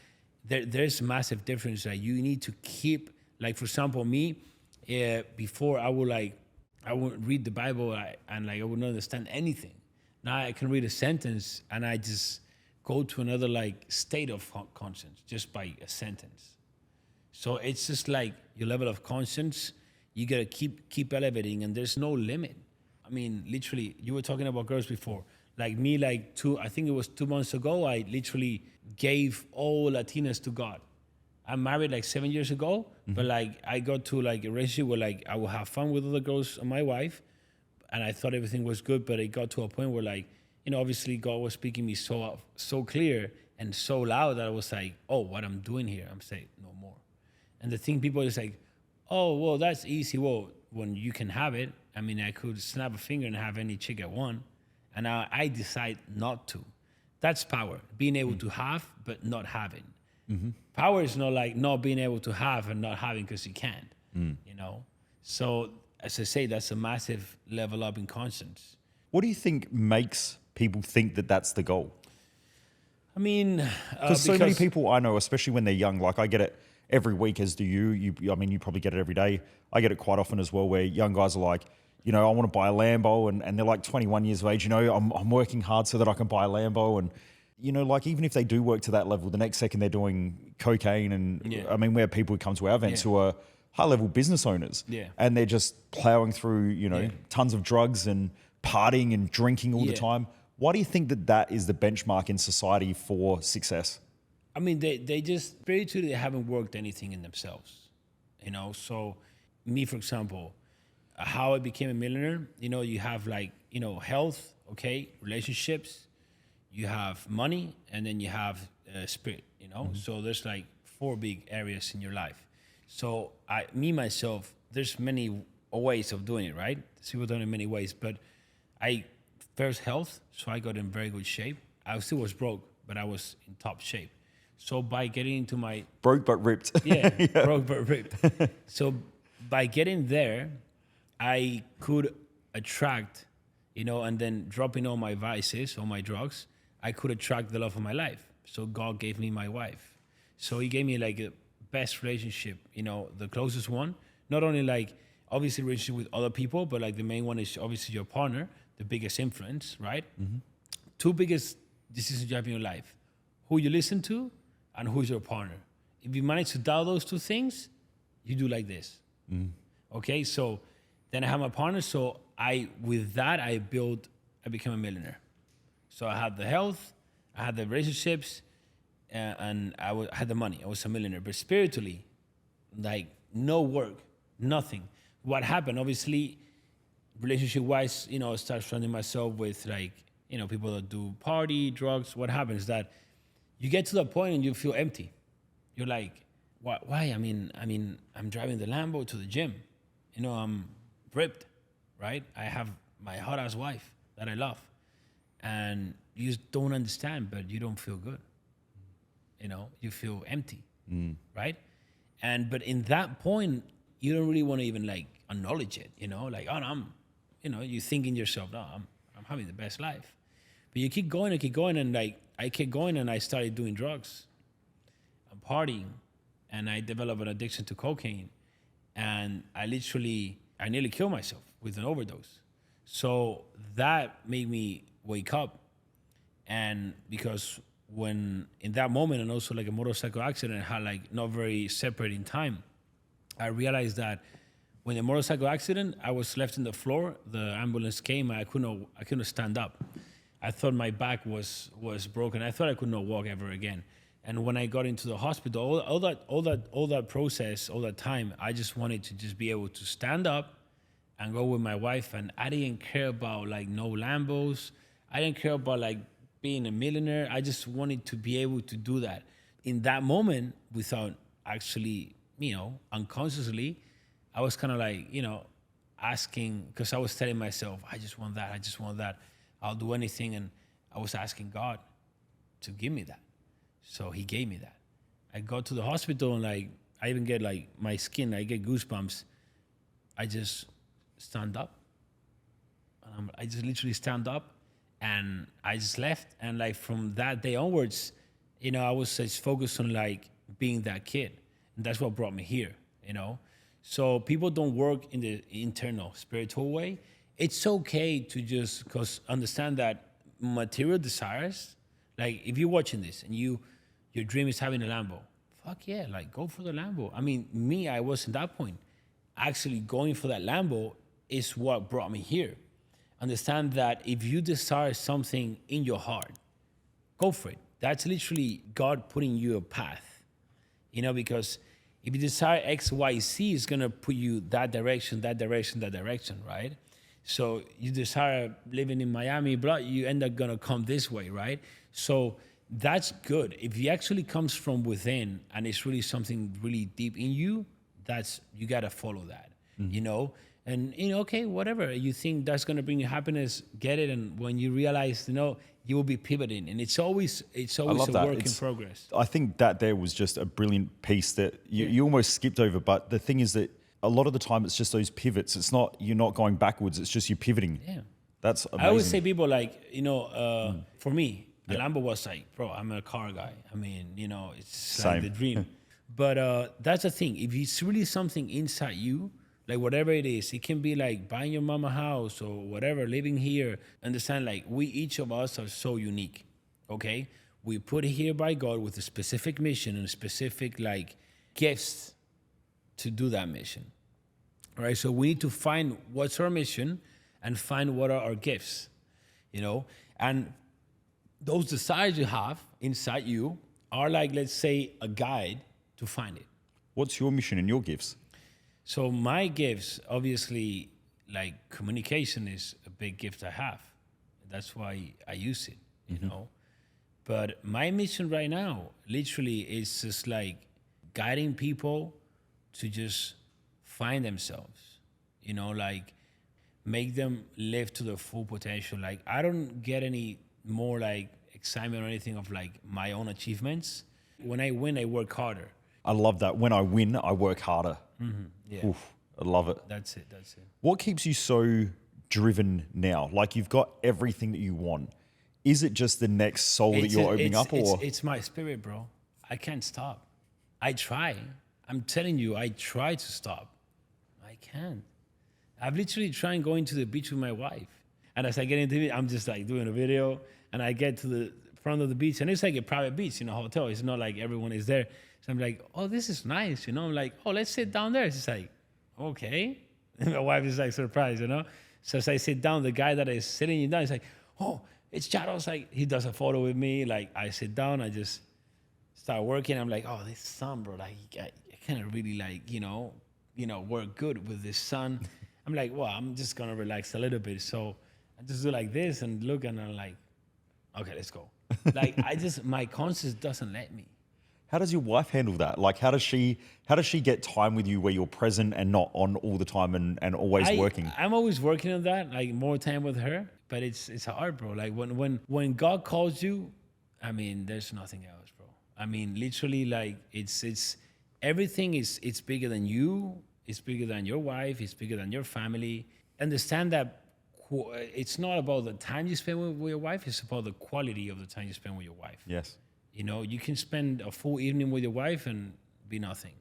there's a massive difference that you need to keep. Like for example, me, before I would read the Bible and I would not understand anything. Now I can read a sentence and I just go to another like state of conscience just by a sentence. So it's just like your level of conscience, you gotta keep elevating, and there's no limit. I mean, literally, you were talking about girls before. Like me, I think it was 2 months ago, I literally gave all Latinas to God. I'm married like 7 years ago, but like I got to like a relationship where like I would have fun with other girls and my wife, and I thought everything was good, but it got to a point where like, obviously God was speaking me so clear and so loud that I was like, oh, what I'm doing here, I'm saying no more. And the thing people is like, oh, well, that's easy. Well, when you can have it, I mean, I could snap a finger and have any chick I want, and now I decide not to. That's power, being able to have, but not having. Power is not like not being able to have and not having because you can't, So as I say, that's a massive level up in conscience. What do you think makes people think that that's the goal? I mean, because so many people I know, especially when they're young, like I get it every week, as do you. I mean, you probably get it every day. I get it quite often as well, where young guys are like, I want to buy a Lambo, and they're like 21 years of age. I'm working hard so that I can buy a Lambo, and like even if they do work to that level, the next second they're doing cocaine, and I mean, we have people who come to our events who are high-level business owners, and they're just plowing through, tons of drugs and partying and drinking all the time. Why do you think that is the benchmark in society for success? I mean, they just spiritually, they haven't worked anything in themselves, So me, for example, how I became a millionaire, you have like, health, okay, relationships, you have money, and then you have spirit, So there's like 4 big areas in your life. So myself, there's many ways of doing it, right? People do it in many ways, but first health, so I got in very good shape. I still was broke, but I was in top shape. So by getting into my... Broke but ripped. Broke but ripped. So by getting there, I could attract, and then dropping all my vices, all my drugs, I could attract the love of my life. So God gave me my wife. So he gave me like a best relationship, the closest one. Not only like, obviously relationship with other people, but like the main one is obviously your partner, the biggest influence, right? 2 biggest decisions you have in your life: who you listen to and who's your partner. If you manage to dial those 2 things, you do like this. Okay, so then I have my partner. So I became a millionaire. So I had the health, I had the relationships, and I had the money. I was a millionaire. But spiritually, like no work, nothing. What happened, obviously, relationship-wise, I started surrounding myself with like, people that do party, drugs. What happens is that you get to the point and you feel empty. You're like, why? I mean, I'm driving the Lambo to the gym. I'm ripped, right? I have my hot-ass wife that I love. And you just don't understand, but you don't feel good. You feel empty, right? But in that point, you don't really want to even like acknowledge it, like, oh, no, you think in yourself, no, I'm having the best life. But you keep going, and like, I kept going, and I started doing drugs and partying, and I developed an addiction to cocaine, and I nearly killed myself with an overdose. So that made me wake up, and because when in that moment, and also like a motorcycle accident had like not very separate in time, I realized that when the motorcycle accident, I was left on the floor. The ambulance came, and I couldn't stand up. I thought my back was broken. I thought I could not walk ever again. And when I got into the hospital, all that process, all that time, I just wanted to just be able to stand up and go with my wife. And I didn't care about like no Lambos. I didn't care about like being a millionaire. I just wanted to be able to do that. In that moment, without actually, unconsciously, I was kind of like, asking, because I was telling myself, I just want that. I'll do anything. And I was asking God to give me that. So he gave me that. I go to the hospital, and like, I even get like my skin, I get goosebumps. I just stand up. I just literally stand up, and I just left. And like from that day onwards, I was just focused on like being that kid. And that's what brought me here, So people don't work in the internal spiritual way. It's okay to just, because understand that material desires, like if you're watching this and your dream is having a Lambo, fuck yeah, like go for the Lambo. I mean, I was in that point. Actually going for that Lambo is what brought me here. understand that if you desire something in your heart, go for it. That's literally God putting you a path, you know, because if you desire X, Y, Z, it's going to put you that direction, right? So you desire living in Miami, but you end up going to come this way, right? So that's good. If it actually comes from within and it's really something really deep in you, you got to follow that, you know? And, you know, okay, whatever. You think that's going to bring you happiness, get it. And when you realize, you know, you will be pivoting. And it's always a work in progress. I think that there was just a brilliant piece that you almost skipped over. But the thing is that a lot of the time it's just those pivots. It's not, you're not going backwards. It's just you pivoting. Yeah. That's amazing. I always say people like, you know, for me, a Lambo was like, bro, I'm a car guy. I mean, you know, it's like the dream. But that's the thing. If it's really something inside you, like whatever it is, it can be like buying your mama house or whatever, living here. Understand, like each of us are so unique, okay? We put here by God with a specific mission and specific like gifts to do that mission, right? So we need to find what's our mission and find what are our gifts, you know? And those desires you have inside you are like, let's say, a guide to find it. What's your mission and your gifts? So my gifts, obviously, like communication is a big gift I have. That's why I use it, you know. But my mission right now, literally, is just like guiding people to just find themselves, you know, like make them live to their full potential. Like I don't get any more like excitement or anything of like my own achievements. When I win, I work harder. I love that. When I win, I work harder. Yeah. Oof, I love it. That's it. What keeps you so driven now? Like you've got everything that you want. Is it just the next soul that you're opening up, or it's my spirit, bro? I can't stop. I try. I'm telling you, I try to stop. I can't. I've literally tried going to the beach with my wife, and as I get into it, I'm just like doing a video, and I get to the front of the beach, and it's like a private beach in a hotel. It's not like everyone is there. So I'm like, oh, this is nice, you know. I'm like, oh, let's sit down there. It's like, okay. And my wife is like surprised, you know. So as I sit down, the guy that is sitting down is like, oh, it's Llados. Like he does a photo with me. Like I sit down, I just start working. I'm like, oh, this sun, bro. Like I can't really like, you know, work good with this sun. I'm like, well, I'm just gonna relax a little bit. So I just do like this and look, and I'm like, okay, let's go. Like my conscience doesn't let me. how does your wife handle that? Like, how does she get time with you where you're present and not on all the time and always working? I'm always working on that, like more time with her, but it's hard, bro. Like when God calls you, I mean, there's nothing else, bro. I mean, literally, like it's everything it's bigger than you. It's bigger than your wife. It's bigger than your family. Understand that it's not about the time you spend with your wife. It's about the quality of the time you spend with your wife. Yes. You know, you can spend a full evening with your wife and be nothing.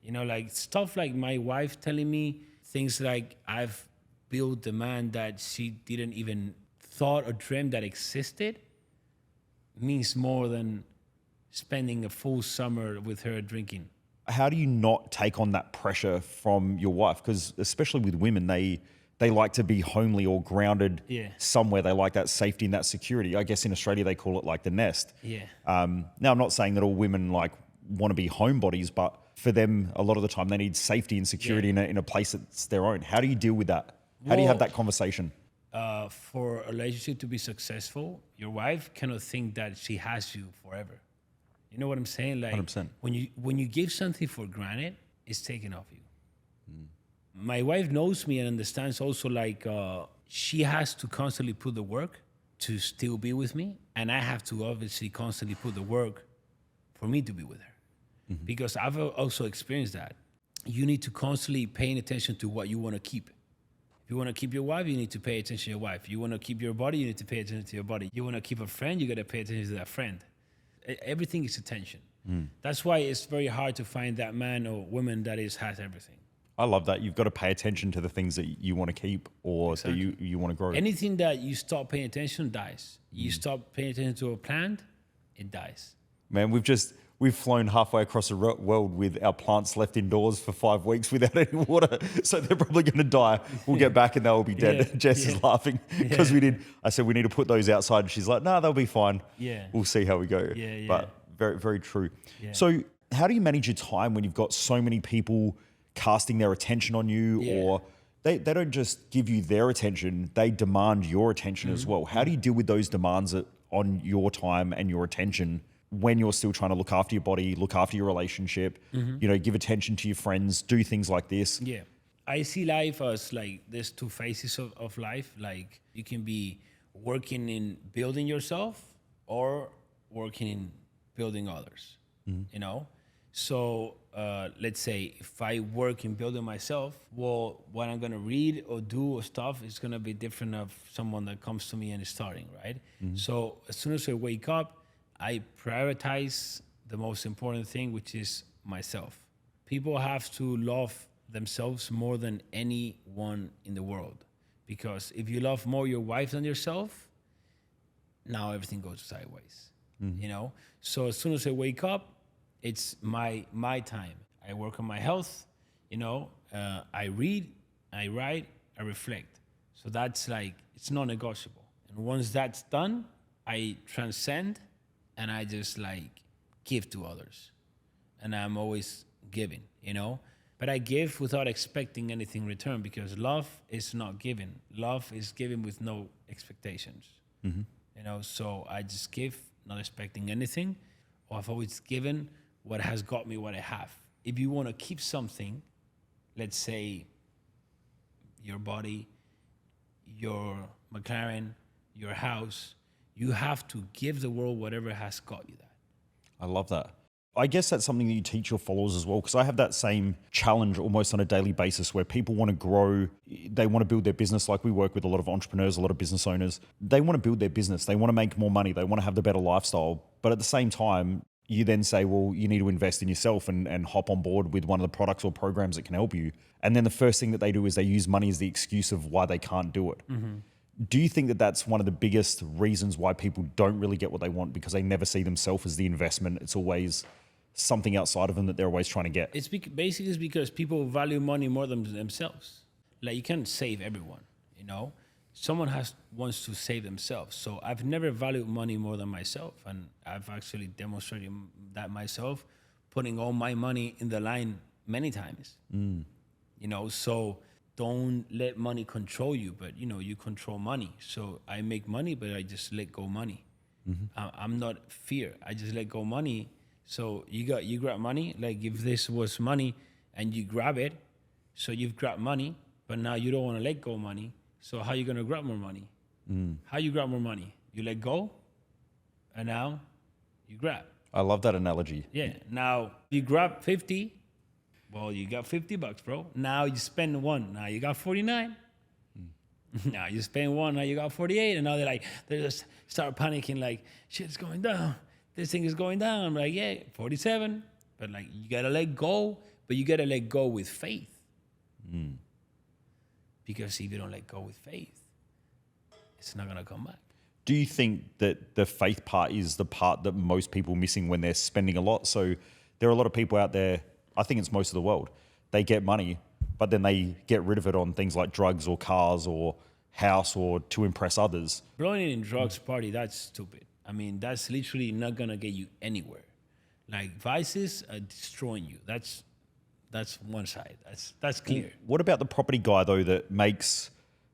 You know, like stuff like my wife telling me things like I've built a man that she didn't even thought or dream that existed means more than spending a full summer with her drinking. How do you not take on that pressure from your wife? Because especially with women, they like to be homely or grounded somewhere. They like that safety and that security. I guess in Australia they call it like the nest. Yeah. Now I'm not saying that all women like want to be homebodies, but for them a lot of the time they need safety and security in a place that's their own. How do you deal with that? How do you have that conversation? For a relationship to be successful, your wife cannot think that she has you forever. You know what I'm saying? Like 100%. when you give something for granted, it's taken off you. My wife knows me and understands also like she has to constantly put the work to still be with me, and I have to obviously constantly put the work for me to be with her. Because I've also experienced that. You need to constantly pay attention to what you want to keep. If you want to keep your wife, you need to pay attention to your wife. You want to keep your body, you need to pay attention to your body. You want to keep a friend, you got to pay attention to that friend. Everything is attention. That's why it's very hard to find that man or woman that has everything. I love that. You've got to pay attention to the things that you want to keep or that you want to grow. Anything that you stop paying attention dies. You stop paying attention to a plant, it dies. Man, we've just we've flown halfway across the world with our plants left indoors for 5 weeks without any water. So they're probably going to die. We'll get back and they'll be dead. Yeah, Jess is laughing because I said, we need to put those outside. And she's like, no, they'll be fine. Yeah. We'll see how we go. Yeah. But very, very true. Yeah. So how do you manage your time when you've got so many people casting their attention on you, or they don't just give you their attention, they demand your attention as well? How do you deal with those demands on your time and your attention when you're still trying to look after your body, look after your relationship, give attention to your friends, do things like this? Yeah. I see life as like there's two phases of life. Like you can be working in building yourself or working in building others, So let's say if I work in building myself, well, what I'm gonna read or do or stuff is gonna be different of someone that comes to me and is starting, right? So as soon as I wake up, I prioritize the most important thing, which is myself. People have to love themselves more than anyone in the world. Because if you love more your wife than yourself, now everything goes sideways, So as soon as I wake up, it's my time. I work on my health, I read, I write, I reflect. So that's like, it's non-negotiable. And once that's done, I transcend and I just like give to others. And I'm always giving, But I give without expecting anything in return, because love is not giving. Love is giving with no expectations. So I just give, not expecting anything. Or I've always given what has got me what I have. If you want to keep something, let's say your body, your McLaren, your house, you have to give the world whatever has got you that. I love that. I guess that's something that you teach your followers as well, because I have that same challenge almost on a daily basis where people want to grow, they want to build their business. Like we work with a lot of entrepreneurs, a lot of business owners. They want to build their business. They want to make more money. They want to have the better lifestyle. But at the same time, you then say, well, you need to invest in yourself and hop on board with one of the products or programs that can help you. And then the first thing that they do is they use money as the excuse of why they can't do it. Do you think that that's one of the biggest reasons why people don't really get what they want, because they never see themselves as the investment? It's always something outside of them that they're always trying to get. It's basically it's because people value money more than themselves. Like you can't save everyone, Someone wants to save themselves. So I've never valued money more than myself, and I've actually demonstrated that myself, putting all my money in the line many times. So don't let money control you, but you control money. So I make money, but I just let go money. I'm not fear. I just let go money. So you grab money, like if this was money and you grab it, so you've grabbed money, but now you don't want to let go money. So how you gonna grab more money? How you grab more money? You let go, and now you grab. I love that analogy. Yeah. Now you grab 50. Well, you got $50, bro. Now you spend one. Now you got 49. Now you spend one. Now you got 48. And now they just start panicking, like shit's going down. This thing is going down. I'm like, yeah, 47. But like you gotta let go, but you gotta let go with faith. Because if you don't let go with faith, it's not gonna come back. Do you think that the faith part is the part that most people are missing when they're spending a lot? So there are a lot of people out there, I think it's most of the world, they get money, but then they get rid of it on things like drugs or cars or house or to impress others. Blowing it in drugs party, that's stupid. I mean, that's literally not gonna get you anywhere. Like vices are destroying you. That's one side. That's clear. What about the property guy though that makes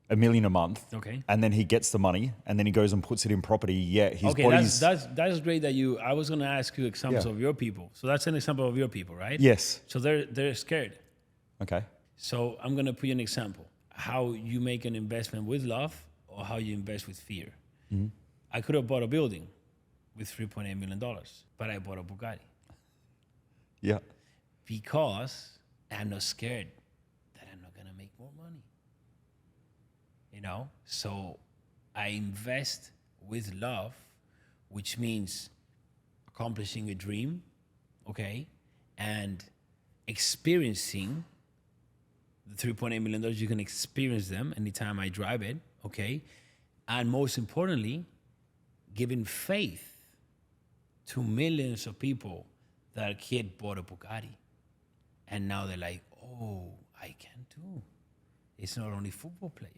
$1 million a month? Okay. And then he gets the money and then he goes and puts it in property. Yeah, his okay, body's... that's great that you. I was gonna ask you examples of your people. So that's an example of your people, right? Yes. So they're scared. Okay. So I'm gonna put you an example. How you make an investment with love or how you invest with fear. I could have bought a building with $3.8 million, but I bought a Bugatti. Yeah. Because I'm not scared that I'm not gonna make more money. So I invest with love, which means accomplishing a dream, okay, and experiencing the $3.8 million. You can experience them anytime I drive it, okay, and most importantly, giving faith to millions of people that kid bought a Bugatti. And now they're like, oh, I can too. It's not only football players.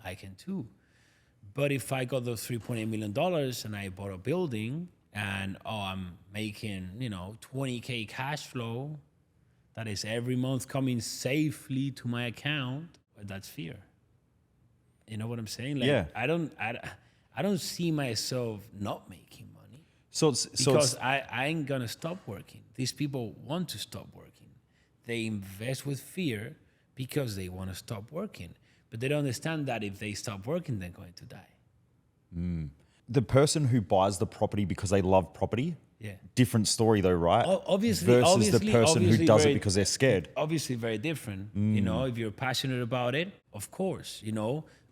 I can too. But if I got those $3.8 million and I bought a building and, I'm making, 20K cash flow, that is every month coming safely to my account, that's fear. You know what I'm saying? Like, Yeah. I don't see myself not making money So because I ain't gonna stop working. These people want to stop working. They invest with fear because they want to stop working. But they don't understand that if they stop working, they're going to die. the person who buys the property because they love property, Yeah. different story though, right? Obviously, Versus the person who does it because they're scared. Obviously, very different. If you're passionate about it, of course,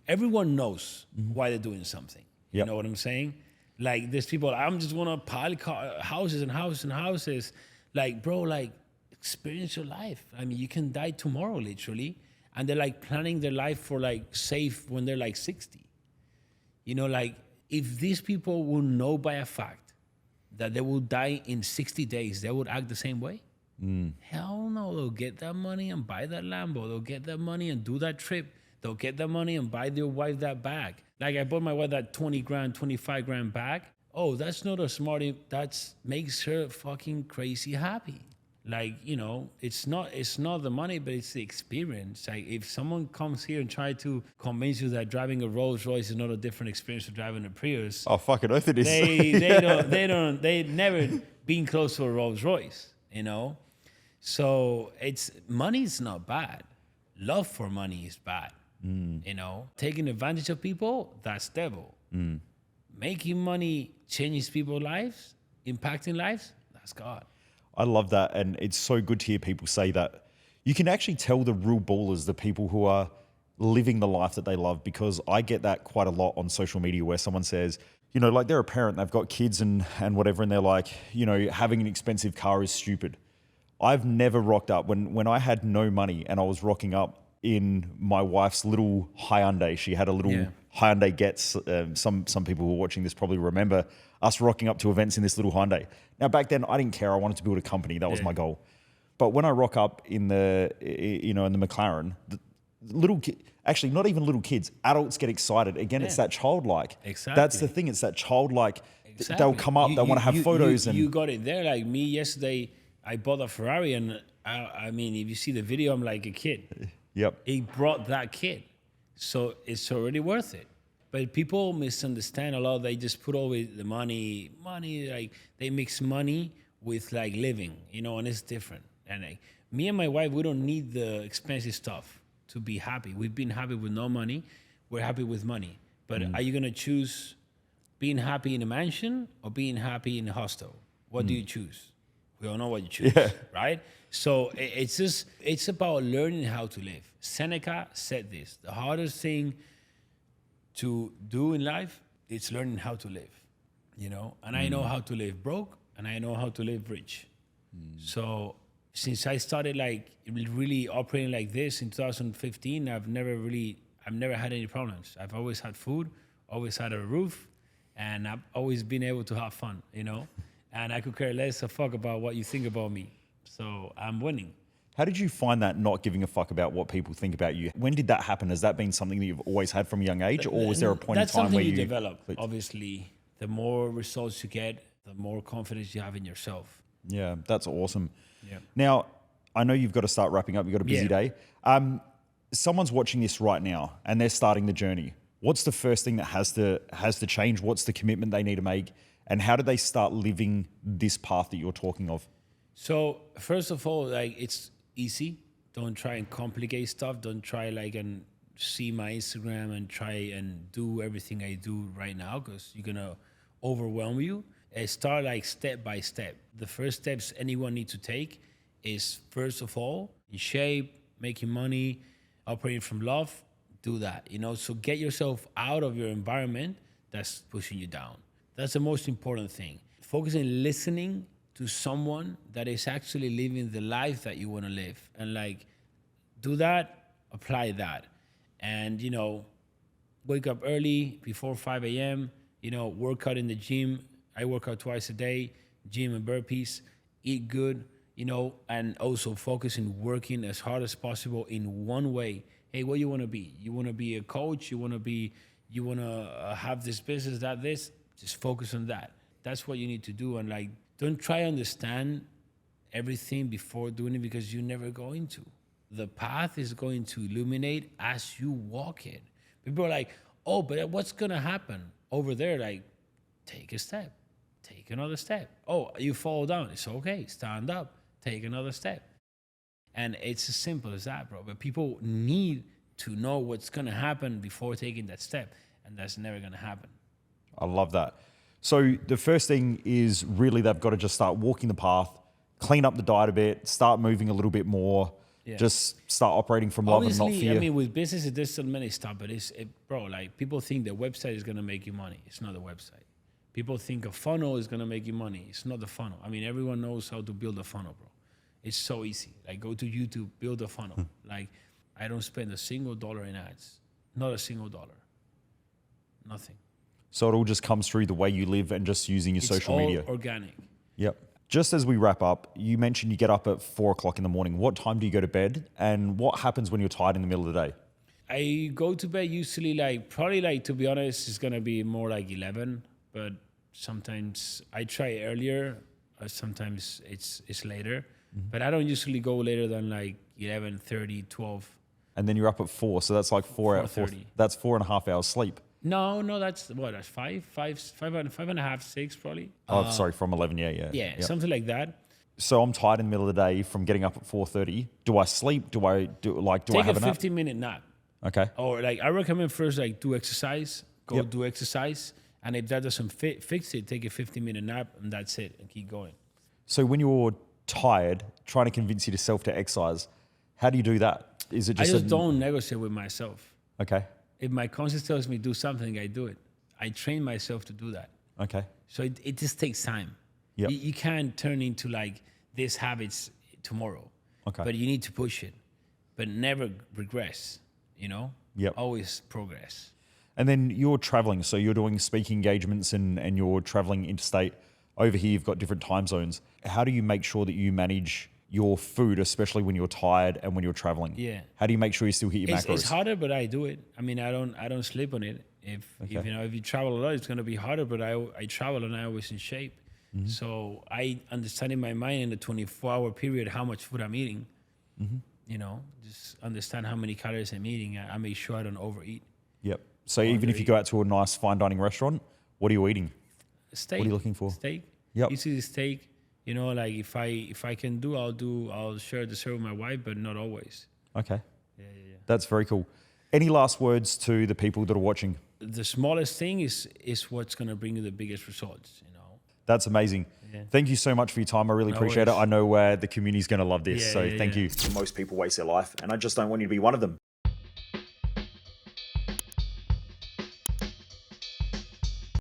everyone knows why they're doing something. You Yep. know what I'm saying? Like, there's people, I'm just want to pile houses and houses and houses. Like, bro, like, experience your life. I mean, you can die tomorrow, literally. And they're like planning their life for like safe when they're like 60. Like, if these people will know by a fact that they will die in 60 days, they would act the same way? Hell no, they'll get that money and buy that Lambo. They'll get that money and do that trip. They'll get that money and buy their wife that bag. Like, I bought my wife that 20 grand, 25 grand bag. Oh, that's not a smarty. That makes her fucking crazy happy. Like, it's not the money, but it's the experience. Like, if someone comes here and try to convince you that driving a Rolls Royce is not a different experience to driving a Prius, Oh, fucking oath it is. they never been close to a Rolls Royce, So money's not bad. Love for money is bad. Taking advantage of people, that's devil. Making money changes people's lives, impacting lives, that's God. I love that. And it's so good to hear people say that. You can actually tell the real ballers, the people who are living the life that they love, because I get that quite a lot on social media where someone says, like they're a parent, they've got kids and whatever, and they're like, having an expensive car is stupid. I've never rocked up. When I had no money and I was rocking up in my wife's little Hyundai, she had a little Hyundai Getz. Some people who are watching this probably remember us rocking up to events in this little Hyundai. Now, back then, I didn't care. I wanted to build a company. That was my goal. But when I rock up in the McLaren, actually not even little kids, adults get excited. Again, it's that childlike. Exactly. That's the thing. It's that childlike. Exactly. They'll come up. They want to have photos. You got it there. Like me yesterday, I bought a Ferrari, and I mean, if you see the video, I'm like a kid. Yep. He brought that kid, so it's already worth it. But people misunderstand a lot. They just put always the money, like they mix money with like living, and it's different. And like me and my wife, we don't need the expensive stuff to be happy. We've been happy with no money. We're happy with money. But are you gonna choose being happy in a mansion or being happy in a hostel? What do you choose? We all know what you choose, right? So it's about learning how to live. Seneca said this: the hardest thing to do in life, it's learning how to live, And I know how to live broke, and I know how to live rich. So since I started like really operating like this in 2015, I've never had any problems. I've always had food, always had a roof, and I've always been able to have fun, And I could care less a fuck about what you think about me. So I'm winning. How did you find that not giving a fuck about what people think about you? When did that happen? Has that been something that you've always had from a young age, or was there a point in time where you develop? Obviously, the more results you get, the more confidence you have in yourself. Yeah, that's awesome. Yeah. Now, I know you've got to start wrapping up. You've got a busy day. Someone's watching this right now and they're starting the journey. What's the first thing that has to change? What's the commitment they need to make? And how do they start living this path that you're talking of? So first of all, like, it's easy. Don't try and complicate stuff. Don't try and see my Instagram and try and do everything I do right now, because you're gonna overwhelm you. Start like step by step. The first steps anyone needs to take is, first of all, in shape, making money, operating from love. Do that, So get yourself out of your environment that's pushing you down. That's the most important thing. Focus on listening to someone that is actually living the life that you want to live, and like do that, apply that, and wake up early before 5 a.m. Work out in the gym. I work out twice a day, gym and burpees, eat good, you know, and also focus in working as hard as possible in one way. Hey, what you want to be? You want to be a coach? You want to have this business, this? Just focus on that. That's what you need to do. And like, don't try to understand everything before doing it, because you're never going to. The path is going to illuminate as you walk it. People are like, oh, but what's going to happen over there? Like, take a step, take another step. Oh, you fall down. It's okay. Stand up, take another step. And it's as simple as that, bro. But people need to know what's going to happen before taking that step. And that's never going to happen. I love that. So the first thing is really they've got to just start walking the path, clean up the diet a bit, start moving a little bit more, just start operating from love and not fear. I mean, with business, there's so many stuff, but bro, like people think the website is going to make you money. It's not the website. People think a funnel is going to make you money. It's not the funnel. I mean, everyone knows how to build a funnel, bro. It's so easy. Like, go to YouTube, build a funnel. Like, I don't spend a single dollar in ads. Not a single dollar. Nothing. So it all just comes through the way you live and just using your social media. It's all organic. Yep. Just as we wrap up, you mentioned you get up at 4 o'clock in the morning. What time do you go to bed? And what happens when you're tired in the middle of the day? I go to bed usually probably to be honest, it's going to be more like 11. But sometimes I try earlier. Sometimes it's later. Mm-hmm. But I don't usually go later than like 11:30, 12. And then you're up at 4. So that's like 4 hours. That's 4.5 hours sleep. No, that's five and a half, 6 probably. Oh, sorry, from 11, yeah. Yeah, something like that. So I'm tired in the middle of the day from getting up at 4:30. Do I sleep? Do I have a nap? 15-minute nap? Okay. Or like I recommend first do exercise. Do exercise, and if that doesn't fix it, take a 15-minute nap, and that's it, and keep going. So when you're tired, trying to convince yourself to exercise, how do you do that? Is it just I just don't negotiate with myself. Okay. If my conscience tells me do something, I do it. I train myself to do that. Okay. So it just takes time. Yep. You can't turn into like these habits tomorrow. Okay. But you need to push it, but never regress, you know? Yep. Always progress. And then you're traveling. So you're doing speaking engagements and you're traveling interstate. Over here, you've got different time zones. How do you make sure that you manage your food, especially when you're tired and when you're traveling? Yeah. How do you make sure you still hit your macros? It's harder, but I do it. I mean, I don't sleep on it. If you travel a lot, it's gonna be harder. But I travel and I always in shape. Mm-hmm. So I understand in my mind in the 24-hour period how much food I'm eating. Mm-hmm. You know, just understand how many calories I'm eating. I make sure I don't overeat. Yep. So even if you go out to a nice fine dining restaurant, what are you eating? Steak. What are you looking for? Steak. Yep. Usually steak. You know, like if I can I'll share dessert with my wife, but not always. Okay. Yeah. That's very cool. Any last words to the people that are watching? The smallest thing is what's going to bring you the biggest results, you know. That's amazing. Yeah. Thank you so much for your time. I really appreciate it. I know the community's going to love this. Thank you. Most people waste their life, and I just don't want you to be one of them.